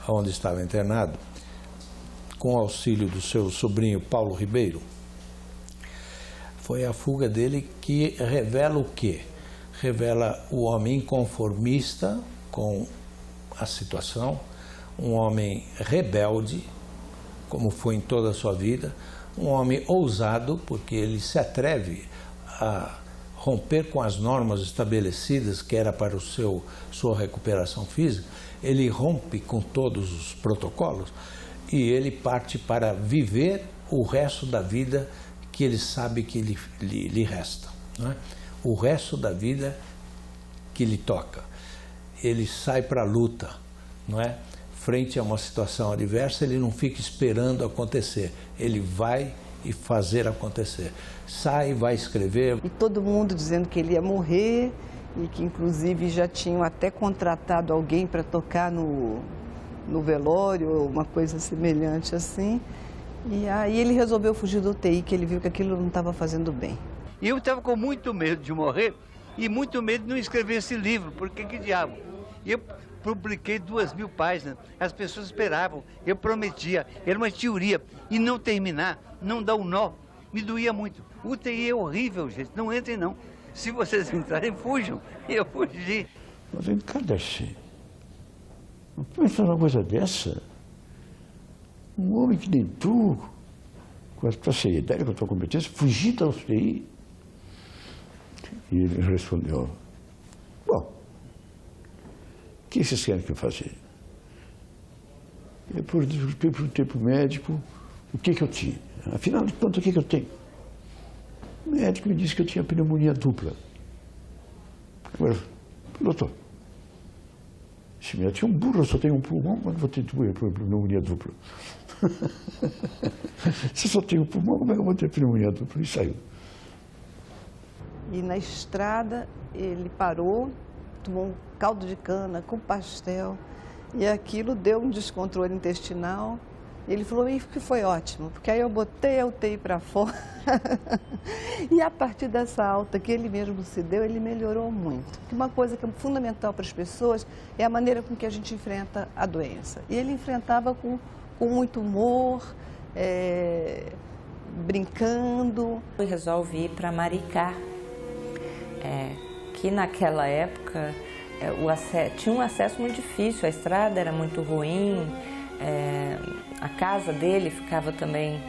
onde estava internado, com o auxílio do seu sobrinho Paulo Ribeiro. Foi a fuga dele que revela o quê? Revela o homem inconformista com a situação, um homem rebelde, como foi em toda a sua vida, um homem ousado, porque ele se atreve a romper com as normas estabelecidas, que era para sua recuperação física, ele rompe com todos os protocolos e ele parte para viver o resto da vida que ele sabe que lhe resta, não é? O resto da vida que lhe toca. Ele sai para a luta, não é? Frente a uma situação adversa, ele não fica esperando acontecer. Ele vai e fazer acontecer. Sai, vai escrever. E todo mundo dizendo que ele ia morrer e que, inclusive, já tinham até contratado alguém para tocar no velório, ou uma coisa semelhante assim. E aí ele resolveu fugir do UTI, que ele viu que aquilo não estava fazendo bem. E eu estava com muito medo de morrer e muito medo de não escrever esse livro, porque que diabo? Eu publiquei 2.000 páginas, as pessoas esperavam, eu prometia, era uma teoria, e não terminar, não dar um nó, me doía muito. O UTI é horrível, gente, não entrem não. Se vocês entrarem, fujam. E eu fugi. Mas vem cá, Darcy, não pensa numa coisa dessa? Um homem que nem tu, com a tua seriedade, com a tua competência, fugir da UTI. E ele respondeu, bom, o que vocês querem que eu faça? Eu perguntei para o médico o que eu tinha. Afinal de contas, o que eu tenho? O médico me disse que eu tinha pneumonia dupla. Agora, doutor, esse médico é um burro, eu só tenho um pulmão, mas não vou ter pneumonia dupla. Se eu só tenho um pulmão, como é que eu vou ter pneumonia dupla? E saiu. E na estrada ele parou, tomou um caldo de cana com pastel e aquilo deu um descontrole intestinal. Ele falou, e que foi ótimo, porque aí eu botei a UTI para fora e a partir dessa alta que ele mesmo se deu, ele melhorou muito. Porque uma coisa que é fundamental para as pessoas é a maneira com que a gente enfrenta a doença. E ele enfrentava com muito humor, brincando. Eu resolvi ir para Maricá, que naquela época tinha um acesso muito difícil, a estrada era muito ruim, a casa dele ficava também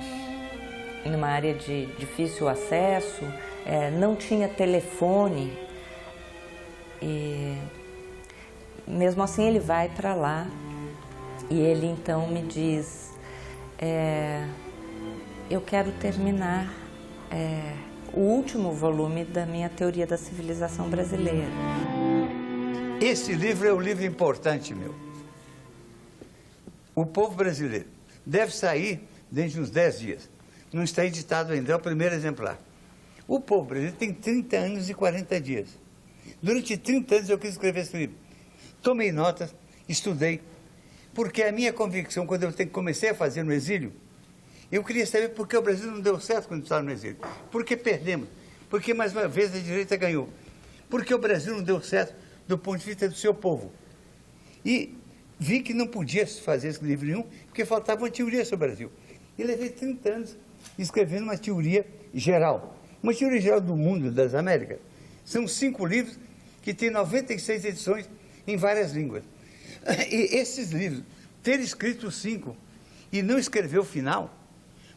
numa área de difícil acesso, não tinha telefone e mesmo assim ele vai para lá e ele então me diz, eu quero terminar o último volume da minha Teoria da Civilização Brasileira. Esse livro é um livro importante, meu. O Povo Brasileiro deve sair dentro de uns 10 dias. Não está editado ainda, é o primeiro exemplar. O Povo Brasileiro tem 30 anos e 40 dias. Durante 30 anos eu quis escrever esse livro. Tomei notas, estudei, porque a minha convicção, quando eu comecei a fazer no exílio, eu queria saber por que o Brasil não deu certo quando estava no exílio. Por que perdemos? Por que mais uma vez a direita ganhou? Por que o Brasil não deu certo do ponto de vista do seu povo? E vi que não podia fazer esse livro nenhum, porque faltava uma teoria sobre o Brasil. E levei 30 anos escrevendo uma teoria geral. Uma teoria geral do mundo, das Américas. São 5 livros que têm 96 edições em várias línguas. E esses livros, ter escrito 5 e não escrever o final,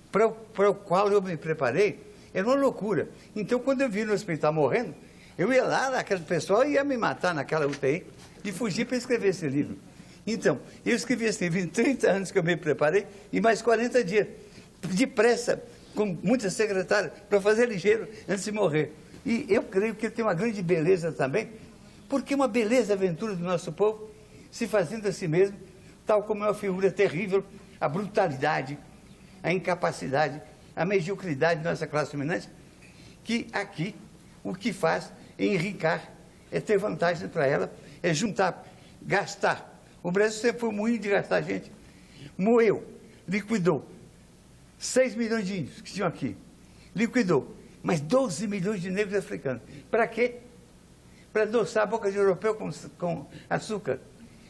para o qual eu me preparei, era uma loucura. Então, quando eu vi no hospital morrendo, eu ia lá, naquele pessoal ia me matar naquela UTI e fugir para escrever esse livro. Então, eu escrevi esse livro em 30 anos que eu me preparei e mais 40 dias, depressa, com muitas secretárias, para fazer ligeiro antes de morrer. E eu creio que tem uma grande beleza também, porque uma beleza aventura do nosso povo, se fazendo a si mesmo, tal como é uma figura terrível, a brutalidade, a incapacidade, a mediocridade da nossa classe dominante, que aqui o que faz é enricar, é ter vantagem para ela, é juntar, gastar. O Brasil sempre foi um moinho de gastar, gente. Moeu, liquidou 6 milhões de índios que tinham aqui, liquidou, mas 12 milhões de negros africanos. Para quê? Para adoçar a boca de europeu com açúcar,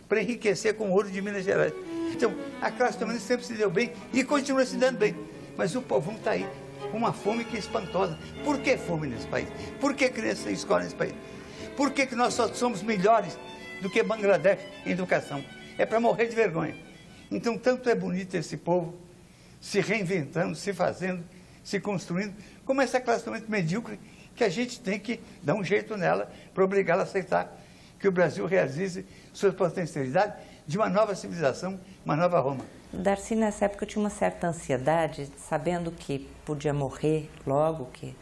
para enriquecer com o ouro de Minas Gerais. Então, a classe dominante sempre se deu bem e continua se dando bem. Mas o povão está aí, com uma fome que é espantosa. Por que fome nesse país? Por que crianças sem escola nesse país? Por que nós só somos melhores do que Bangladesh em educação? É para morrer de vergonha. Então, tanto é bonito esse povo se reinventando, se fazendo, se construindo, como essa classe dominante medíocre, que a gente tem que dar um jeito nela para obrigá-la a aceitar que o Brasil realize sua potencialidade de uma nova civilização, uma nova Roma. Darcy, nessa época, tinha uma certa ansiedade, sabendo que podia morrer logo, que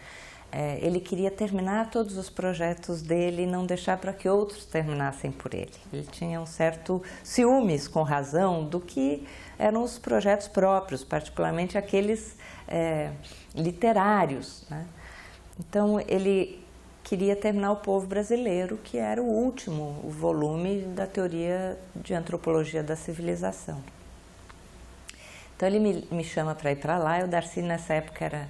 ele queria terminar todos os projetos dele e não deixar para que outros terminassem por ele. Ele tinha um certo ciúmes, com razão, do que eram os projetos próprios, particularmente aqueles literários, né? Então, ele queria terminar O Povo Brasileiro, que era o último volume da Teoria de Antropologia da Civilização. Então, ele me chama para ir para lá. O Darcy, nessa época, era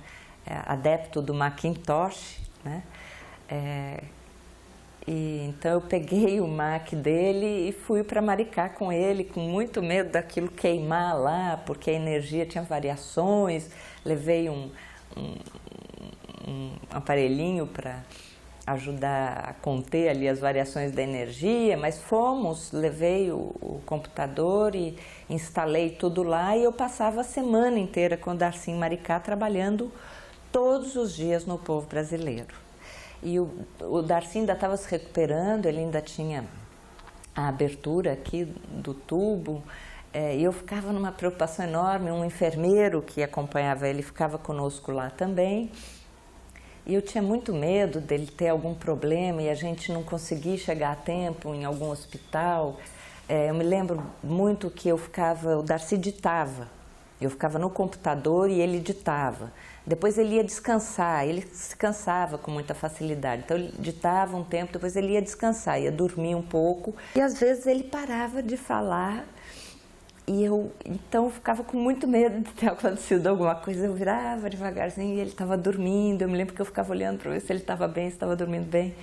adepto do Macintosh, né? E então, eu peguei o Mac dele e fui para Maricá com ele, com muito medo daquilo queimar lá, porque a energia tinha variações. Levei um aparelhinho para ajudar a conter ali as variações da energia, mas levei o computador e instalei tudo lá e eu passava a semana inteira com o Darcy em Maricá trabalhando todos os dias no Povo Brasileiro. E o Darcy ainda estava se recuperando, ele ainda tinha a abertura aqui do tubo. E eu ficava numa preocupação enorme, um enfermeiro que acompanhava ele ficava conosco lá também. E eu tinha muito medo dele ter algum problema e a gente não conseguir chegar a tempo em algum hospital. Eu me lembro muito que o Darcy ditava. Eu ficava no computador e ele ditava. Depois ele ia descansar, ele se cansava com muita facilidade. Então ele ditava um tempo, depois ele ia descansar, ia dormir um pouco. E às vezes ele parava de falar e eu então ficava com muito medo de ter acontecido alguma coisa. Eu virava devagarzinho e ele estava dormindo. Eu me lembro que eu ficava olhando para ver se ele estava bem, se estava dormindo bem.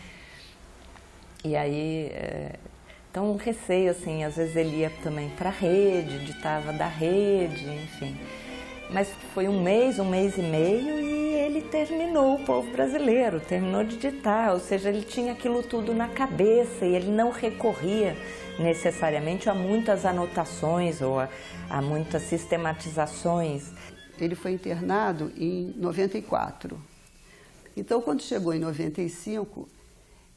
E aí, então um receio assim, às vezes ele ia também para a rede, ditava da rede, enfim. Mas foi um mês e meio e ele terminou o Povo Brasileiro, terminou de ditar, ou seja, ele tinha aquilo tudo na cabeça e ele não recorria necessariamente a muitas anotações ou a muitas sistematizações. Ele foi internado em 94. Então, quando chegou em 95,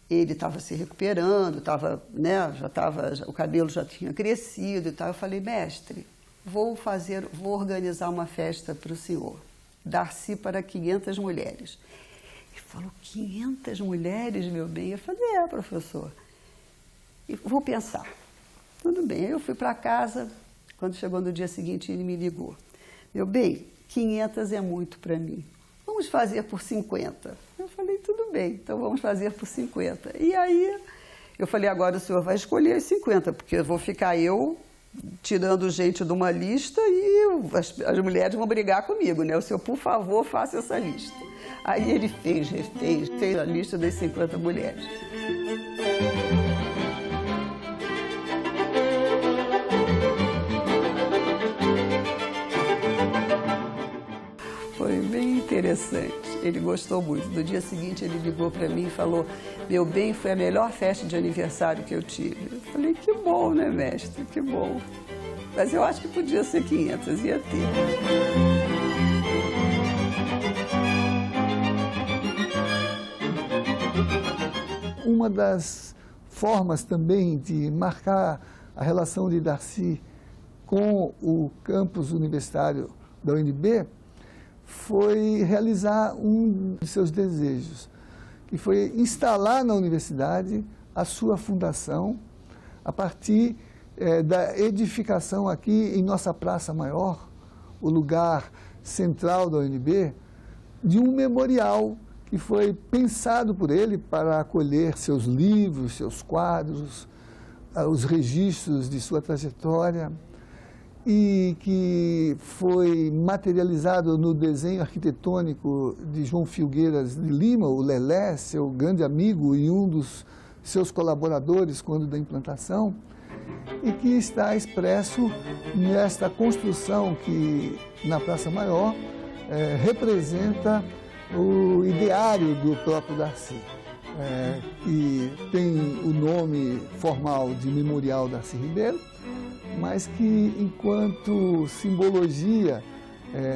ele estava se recuperando, o cabelo já tinha crescido e tal. Eu falei, mestre, vou organizar uma festa para o senhor, Darcy para 500 mulheres. Ele falou, 500 mulheres, meu bem? Eu falei, professor. E vou pensar. Tudo bem. Aí eu fui para casa, quando chegou no dia seguinte, ele me ligou. Meu bem, 500 é muito para mim. Vamos fazer por 50. Eu falei, tudo bem, então vamos fazer por 50. E aí, eu falei, agora o senhor vai escolher as 50, porque eu vou ficar tirando gente de uma lista e as mulheres vão brigar comigo, né? O senhor, por favor, faça essa lista. Aí ele fez a lista das 50 mulheres. Foi bem interessante, ele gostou muito. No dia seguinte ele ligou para mim e falou, meu bem, foi a melhor festa de aniversário que eu tive. Eu falei, que bom, né, mestre, que bom. Mas eu acho que podia ser 500, ia ter. Uma das formas também de marcar a relação de Darcy com o campus universitário da UNB foi realizar um de seus desejos, que foi instalar na universidade a sua fundação a partir da edificação aqui em nossa Praça Maior, o lugar central da UNB, de um memorial que foi pensado por ele para acolher seus livros, seus quadros, os registros de sua trajetória, e que foi materializado no desenho arquitetônico de João Filgueiras de Lima, o Lelé, seu grande amigo e um dos seus colaboradores quando da implantação, e que está expresso nesta construção que, na Praça Maior, representa o ideário do próprio Darcy, que tem o nome formal de Memorial Darcy Ribeiro, mas que, enquanto simbologia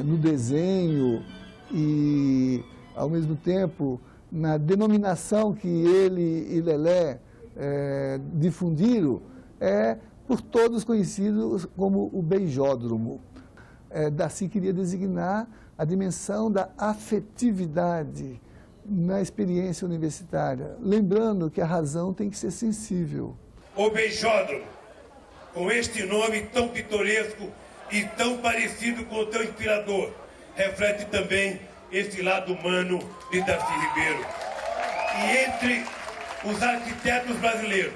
no desenho e, ao mesmo tempo, na denominação que ele e Lelé difundiram, é por todos conhecido como o beijódromo. Darcy queria designar a dimensão da afetividade na experiência universitária, lembrando que a razão tem que ser sensível. O beijódromo, com este nome tão pitoresco e tão parecido com o tão inspirador, reflete também esse lado humano de Darcy Ribeiro. E entre os arquitetos brasileiros,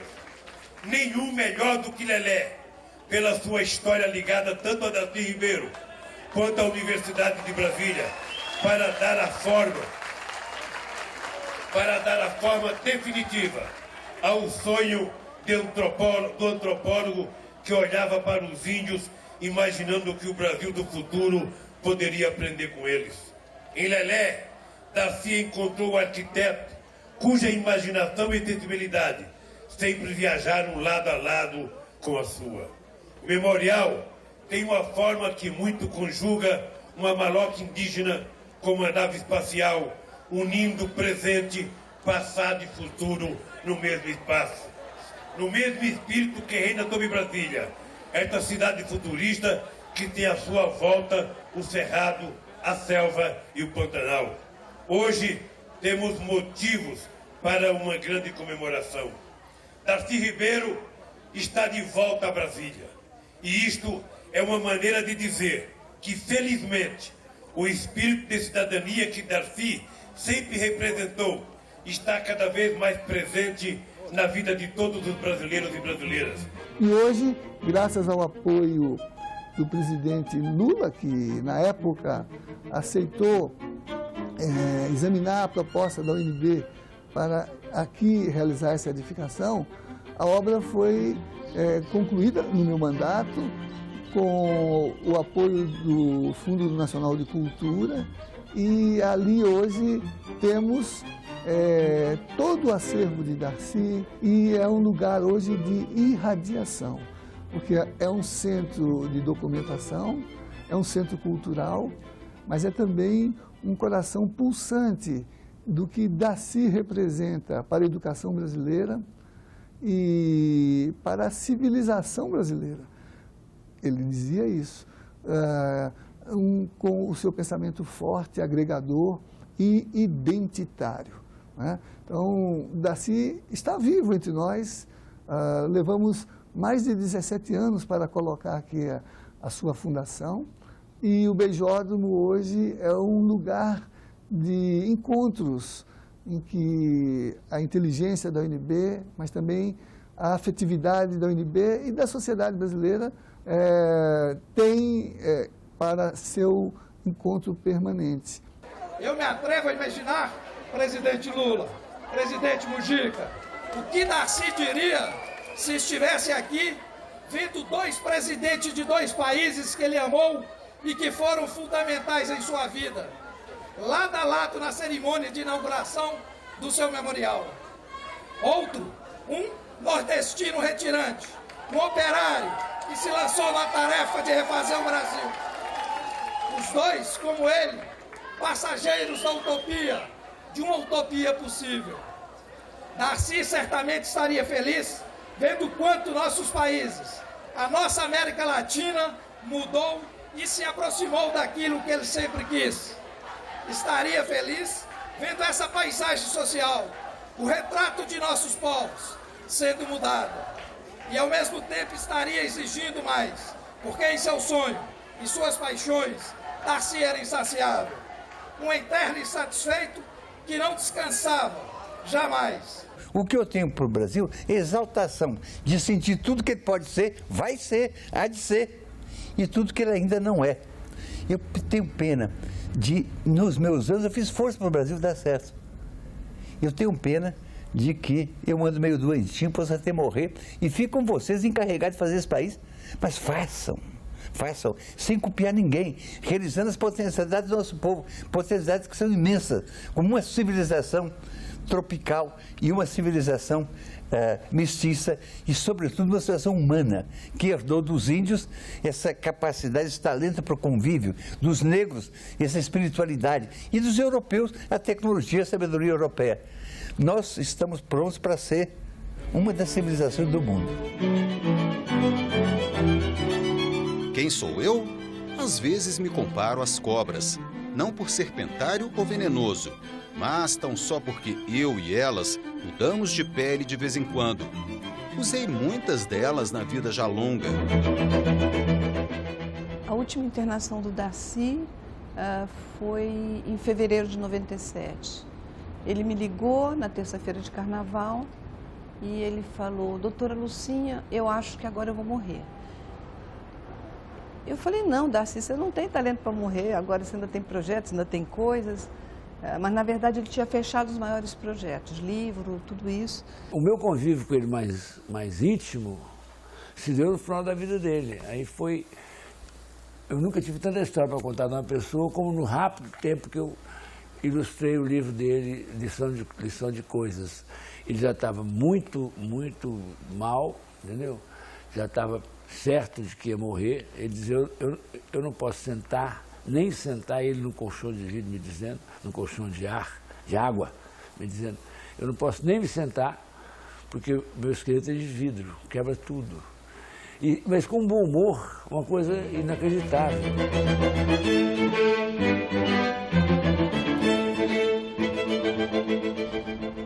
nenhum melhor do que Lelé, pela sua história ligada tanto a Darcy Ribeiro quanto à Universidade de Brasília, para dar a forma definitiva ao sonho do antropólogo que olhava para os índios, imaginando que o Brasil do futuro poderia aprender com eles. Em Lelé, Darcy encontrou o arquiteto cuja imaginação e sensibilidade sempre viajaram lado a lado com a sua. O memorial tem uma forma que muito conjuga uma maloca indígena com uma nave espacial, unindo o presente passado e futuro no mesmo espaço. No mesmo espírito que reina sobre Brasília, esta cidade futurista que tem à sua volta o Cerrado, a selva e o Pantanal. Hoje temos motivos para uma grande comemoração. Darcy Ribeiro está de volta a Brasília. E isto é uma maneira de dizer que, felizmente, o espírito de cidadania que Darcy sempre representou está cada vez mais presente na vida de todos os brasileiros e brasileiras. E hoje, graças ao apoio do presidente Lula, que na época aceitou examinar a proposta da UNB para aqui realizar essa edificação, a obra foi concluída no meu mandato, com o apoio do Fundo Nacional de Cultura, e ali hoje temos todo o acervo de Darcy, e é um lugar hoje de irradiação, porque é um centro de documentação, é um centro cultural, mas é também um coração pulsante do que Darcy representa para a educação brasileira e para a civilização brasileira. Ele dizia isso, com o seu pensamento forte, agregador e identitário, né? Então, Darcy está vivo entre nós, levamos mais de 17 anos para colocar aqui a sua fundação, e o Beijódromo hoje é um lugar de encontros em que a inteligência da UNB, mas também a afetividade da UNB e da sociedade brasileira tem para seu encontro permanente. Eu me atrevo a imaginar, presidente Lula, presidente Mujica, o que Darcy diria se estivesse aqui vendo dois presidentes de dois países que ele amou e que foram fundamentais em sua vida, lado a lado na cerimônia de inauguração do seu memorial. Outro, um nordestino retirante, um operário que se lançou na tarefa de refazer o Brasil. Os dois, como ele, passageiros da utopia, de uma utopia possível. Darcy certamente estaria feliz vendo quanto nossos países, a nossa América Latina, mudou e se aproximou daquilo que ele sempre quis. Estaria feliz vendo essa paisagem social, o retrato de nossos povos, sendo mudada. E ao mesmo tempo estaria exigindo mais, porque em seu sonho e suas paixões, Darcy era insaciável, um eterno insatisfeito que não descansava jamais. O que eu tenho para o Brasil é exaltação de sentir tudo que ele pode ser, vai ser, há de ser, e tudo que ele ainda não é. Eu tenho pena de, nos meus anos, eu fiz força para o Brasil dar certo. Eu tenho pena de que eu ando meio doentinho, posso até morrer, e fico com vocês encarregados de fazer esse país. Mas façam, sem copiar ninguém, realizando as potencialidades do nosso povo, potencialidades que são imensas, como uma civilização tropical e uma civilização mestiça e, sobretudo, uma civilização humana, que herdou dos índios essa capacidade, esse talento para o convívio, dos negros, essa espiritualidade, e dos europeus, a tecnologia, a sabedoria europeia. Nós estamos prontos para ser uma das civilizações do mundo. Quem sou eu? Às vezes me comparo às cobras, não por serpentário ou venenoso, mas tão só porque eu e elas mudamos de pele de vez em quando. Usei muitas delas na vida já longa. A última internação do Darcy foi em fevereiro de 97. Ele me ligou na terça-feira de carnaval e ele falou: doutora Lucinha, eu acho que agora eu vou morrer. Eu falei: não, Darcy, você não tem talento para morrer, agora você ainda tem projetos, ainda tem coisas. Mas, na verdade, ele tinha fechado os maiores projetos, livro, tudo isso. O meu convívio com ele mais íntimo se deu no final da vida dele. Aí foi... Eu nunca tive tanta história para contar de uma pessoa como no rápido tempo que eu ilustrei o livro dele, Lição de Coisas. Ele já estava muito mal, entendeu? Já estava certo de que ia morrer. Ele dizia: eu não posso sentar, nem sentar ele no colchão de vidro, me dizendo, no colchão de água, me dizendo, Eu não posso nem me sentar, porque meu esqueleto é de vidro, quebra tudo. Mas com bom humor, uma coisa inacreditável.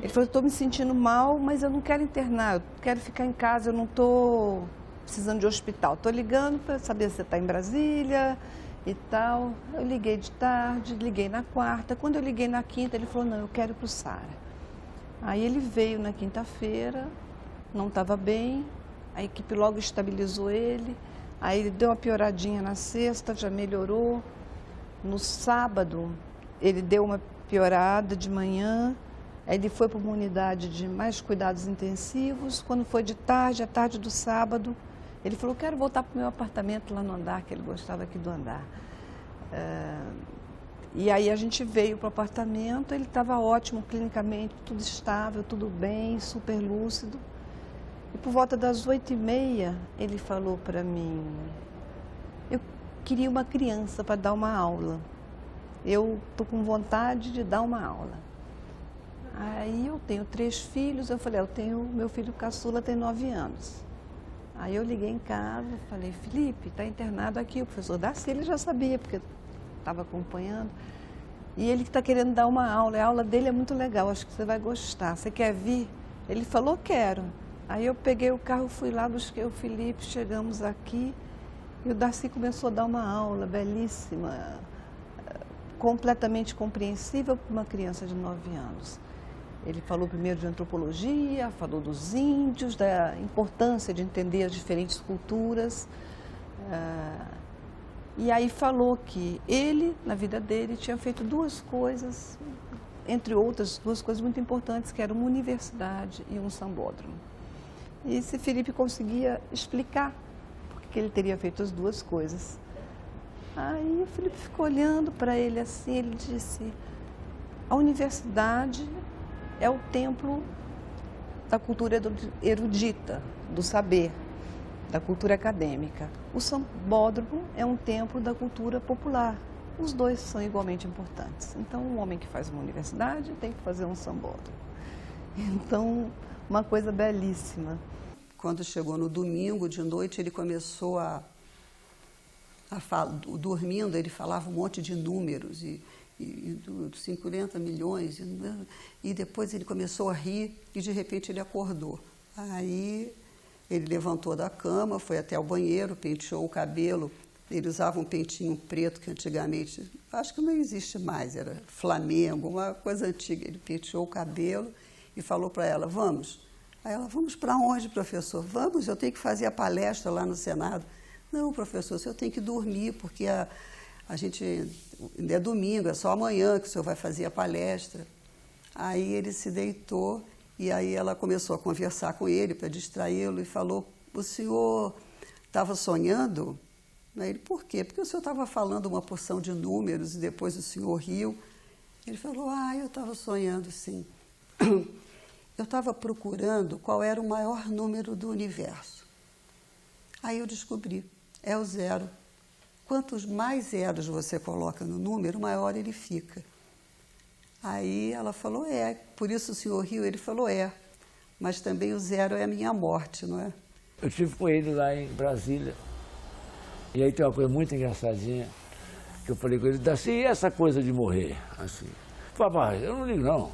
Ele falou, estou me sentindo mal, mas eu não quero internar, eu quero ficar em casa, eu não estou precisando de hospital. Estou ligando para saber se você está em Brasília e tal. Eu liguei de tarde, liguei na quarta. Quando eu liguei na quinta, ele falou, não, eu quero ir para o Sara. Aí ele veio na quinta-feira, não estava bem, a equipe logo estabilizou ele, aí ele deu uma pioradinha na sexta, já melhorou. No sábado, ele deu uma piorada de manhã, aí ele foi para uma unidade de mais cuidados intensivos. Quando foi de tarde, à tarde do sábado, ele falou, quero voltar para o meu apartamento lá no andar, que ele gostava aqui do andar. E aí a gente veio para o apartamento, ele estava ótimo clinicamente, tudo estável, tudo bem, super lúcido. E por volta das 8h30, ele falou para mim, eu queria uma criança para dar uma aula. Eu estou com vontade de dar uma aula. Aí eu tenho 3 filhos, eu falei, meu filho caçula tem 9 anos. Aí eu liguei em casa, falei, Felipe, está internado aqui, o professor Darcy, ele já sabia, porque estava acompanhando. E ele que está querendo dar uma aula, a aula dele é muito legal, acho que você vai gostar. Você quer vir? Ele falou, quero. Aí eu peguei o carro, fui lá, busquei o Felipe, chegamos aqui e o Darcy começou a dar uma aula belíssima, completamente compreensível para uma criança de 9 anos. Ele falou primeiro de antropologia, falou dos índios, da importância de entender as diferentes culturas. E aí falou que ele, na vida dele, tinha feito 2 coisas, entre outras 2 coisas muito importantes, que eram uma universidade e um sambódromo. E se Felipe conseguia explicar por que ele teria feito as 2 coisas. Aí o Felipe ficou olhando para ele assim, ele disse, a universidade é o templo da cultura erudita, do saber, da cultura acadêmica. O sambódromo é um templo da cultura popular. Os 2 são igualmente importantes. Então, um homem que faz uma universidade tem que fazer um sambódromo. Então, uma coisa belíssima. Quando chegou no domingo de noite, ele começou a falar, dormindo, ele falava um monte de números, e 50 milhões, e depois ele começou a rir e de repente ele acordou. Aí ele levantou da cama, foi até o banheiro, penteou o cabelo. Ele usava um pentinho preto que antigamente, acho que não existe mais, era Flamengo, uma coisa antiga. Ele penteou o cabelo e falou para ela, vamos. Aí ela, vamos para onde, professor? Vamos, eu tenho que fazer a palestra lá no Senado. Não, professor, o senhor tem que dormir, porque a gente, é domingo, é só amanhã que o senhor vai fazer a palestra. Aí ele se deitou e aí ela começou a conversar com ele para distraí-lo e falou, o senhor estava sonhando? Aí ele, por quê? Porque o senhor estava falando uma porção de números e depois o senhor riu. Ele falou, eu estava sonhando, sim. Eu estava procurando qual era o maior número do universo. Aí eu descobri, é o 0. Quantos mais zeros você coloca no número, maior ele fica. Aí ela falou, por isso o senhor riu? Ele falou, mas também o 0 é a minha morte, não é? Eu estive com ele lá em Brasília, e aí tem uma coisa muito engraçadinha, que eu falei com ele, Darcy, e essa coisa de morrer? Assim, papai, eu não ligo não.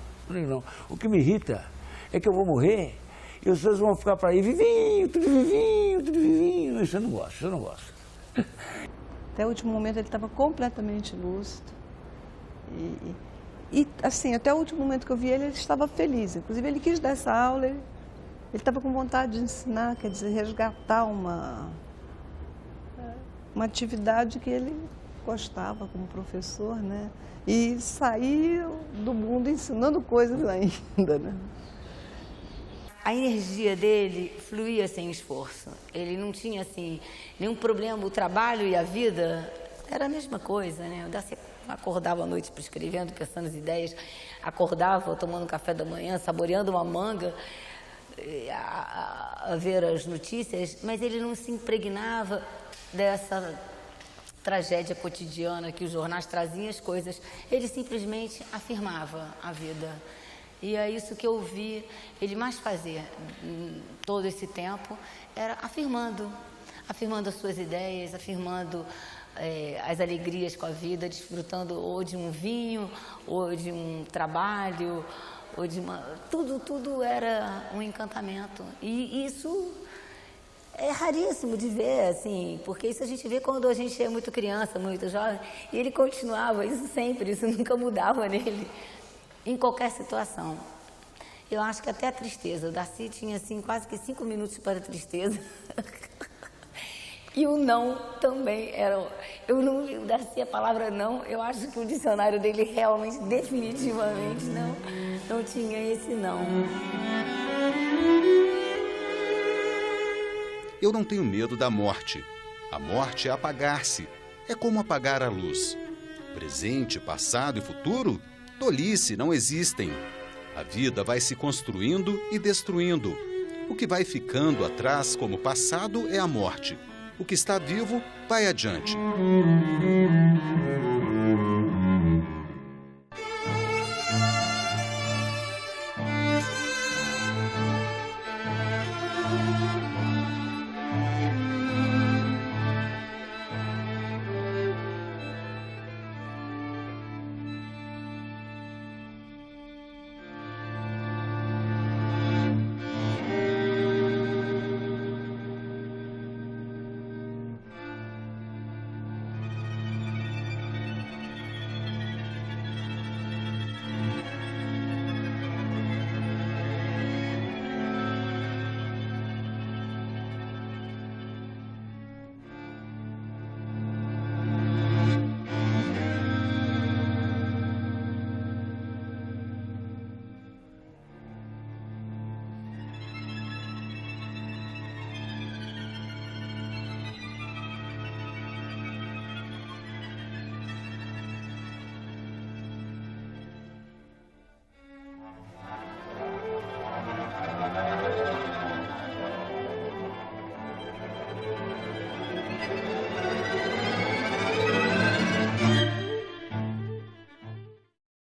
O que me irrita é que eu vou morrer e os seus vão ficar para aí vivinho, tudo vivinho. Isso eu não gosto. Até o último momento ele estava completamente lúcido. E assim, até o último momento que eu vi ele estava feliz. Inclusive ele quis dar essa aula, ele estava com vontade de ensinar, quer dizer, resgatar uma atividade que ele gostava como professor, né? E sair do mundo ensinando coisas ainda, né? A energia dele fluía sem esforço. Ele não tinha, assim, nenhum problema. O trabalho e a vida era a mesma coisa, né? Eu acordava à noite escrevendo, pensando as ideias, acordava tomando café da manhã, saboreando uma manga, a ver as notícias, mas ele não se impregnava dessa tragédia cotidiana que os jornais traziam as coisas. Ele simplesmente afirmava a vida. E é isso que eu vi ele mais fazer todo esse tempo, era afirmando as suas ideias, afirmando as alegrias com a vida, desfrutando ou de um vinho, ou de um trabalho, ou de tudo era um encantamento. E isso é raríssimo de ver, assim, porque isso a gente vê quando a gente é muito criança, muito jovem, e ele continuava, isso sempre, isso nunca mudava nele, em qualquer situação. Eu acho que até a tristeza, o Darcy tinha, assim, quase que 5 minutos para a tristeza. E o não também era... o Darcy, a palavra não, eu acho que o dicionário dele realmente, definitivamente, não tinha esse não. Eu não tenho medo da morte. A morte é apagar-se. É como apagar a luz. Presente, passado e futuro? Tolice, não existem. A vida vai se construindo e destruindo. O que vai ficando atrás como passado é a morte. O que está vivo vai adiante.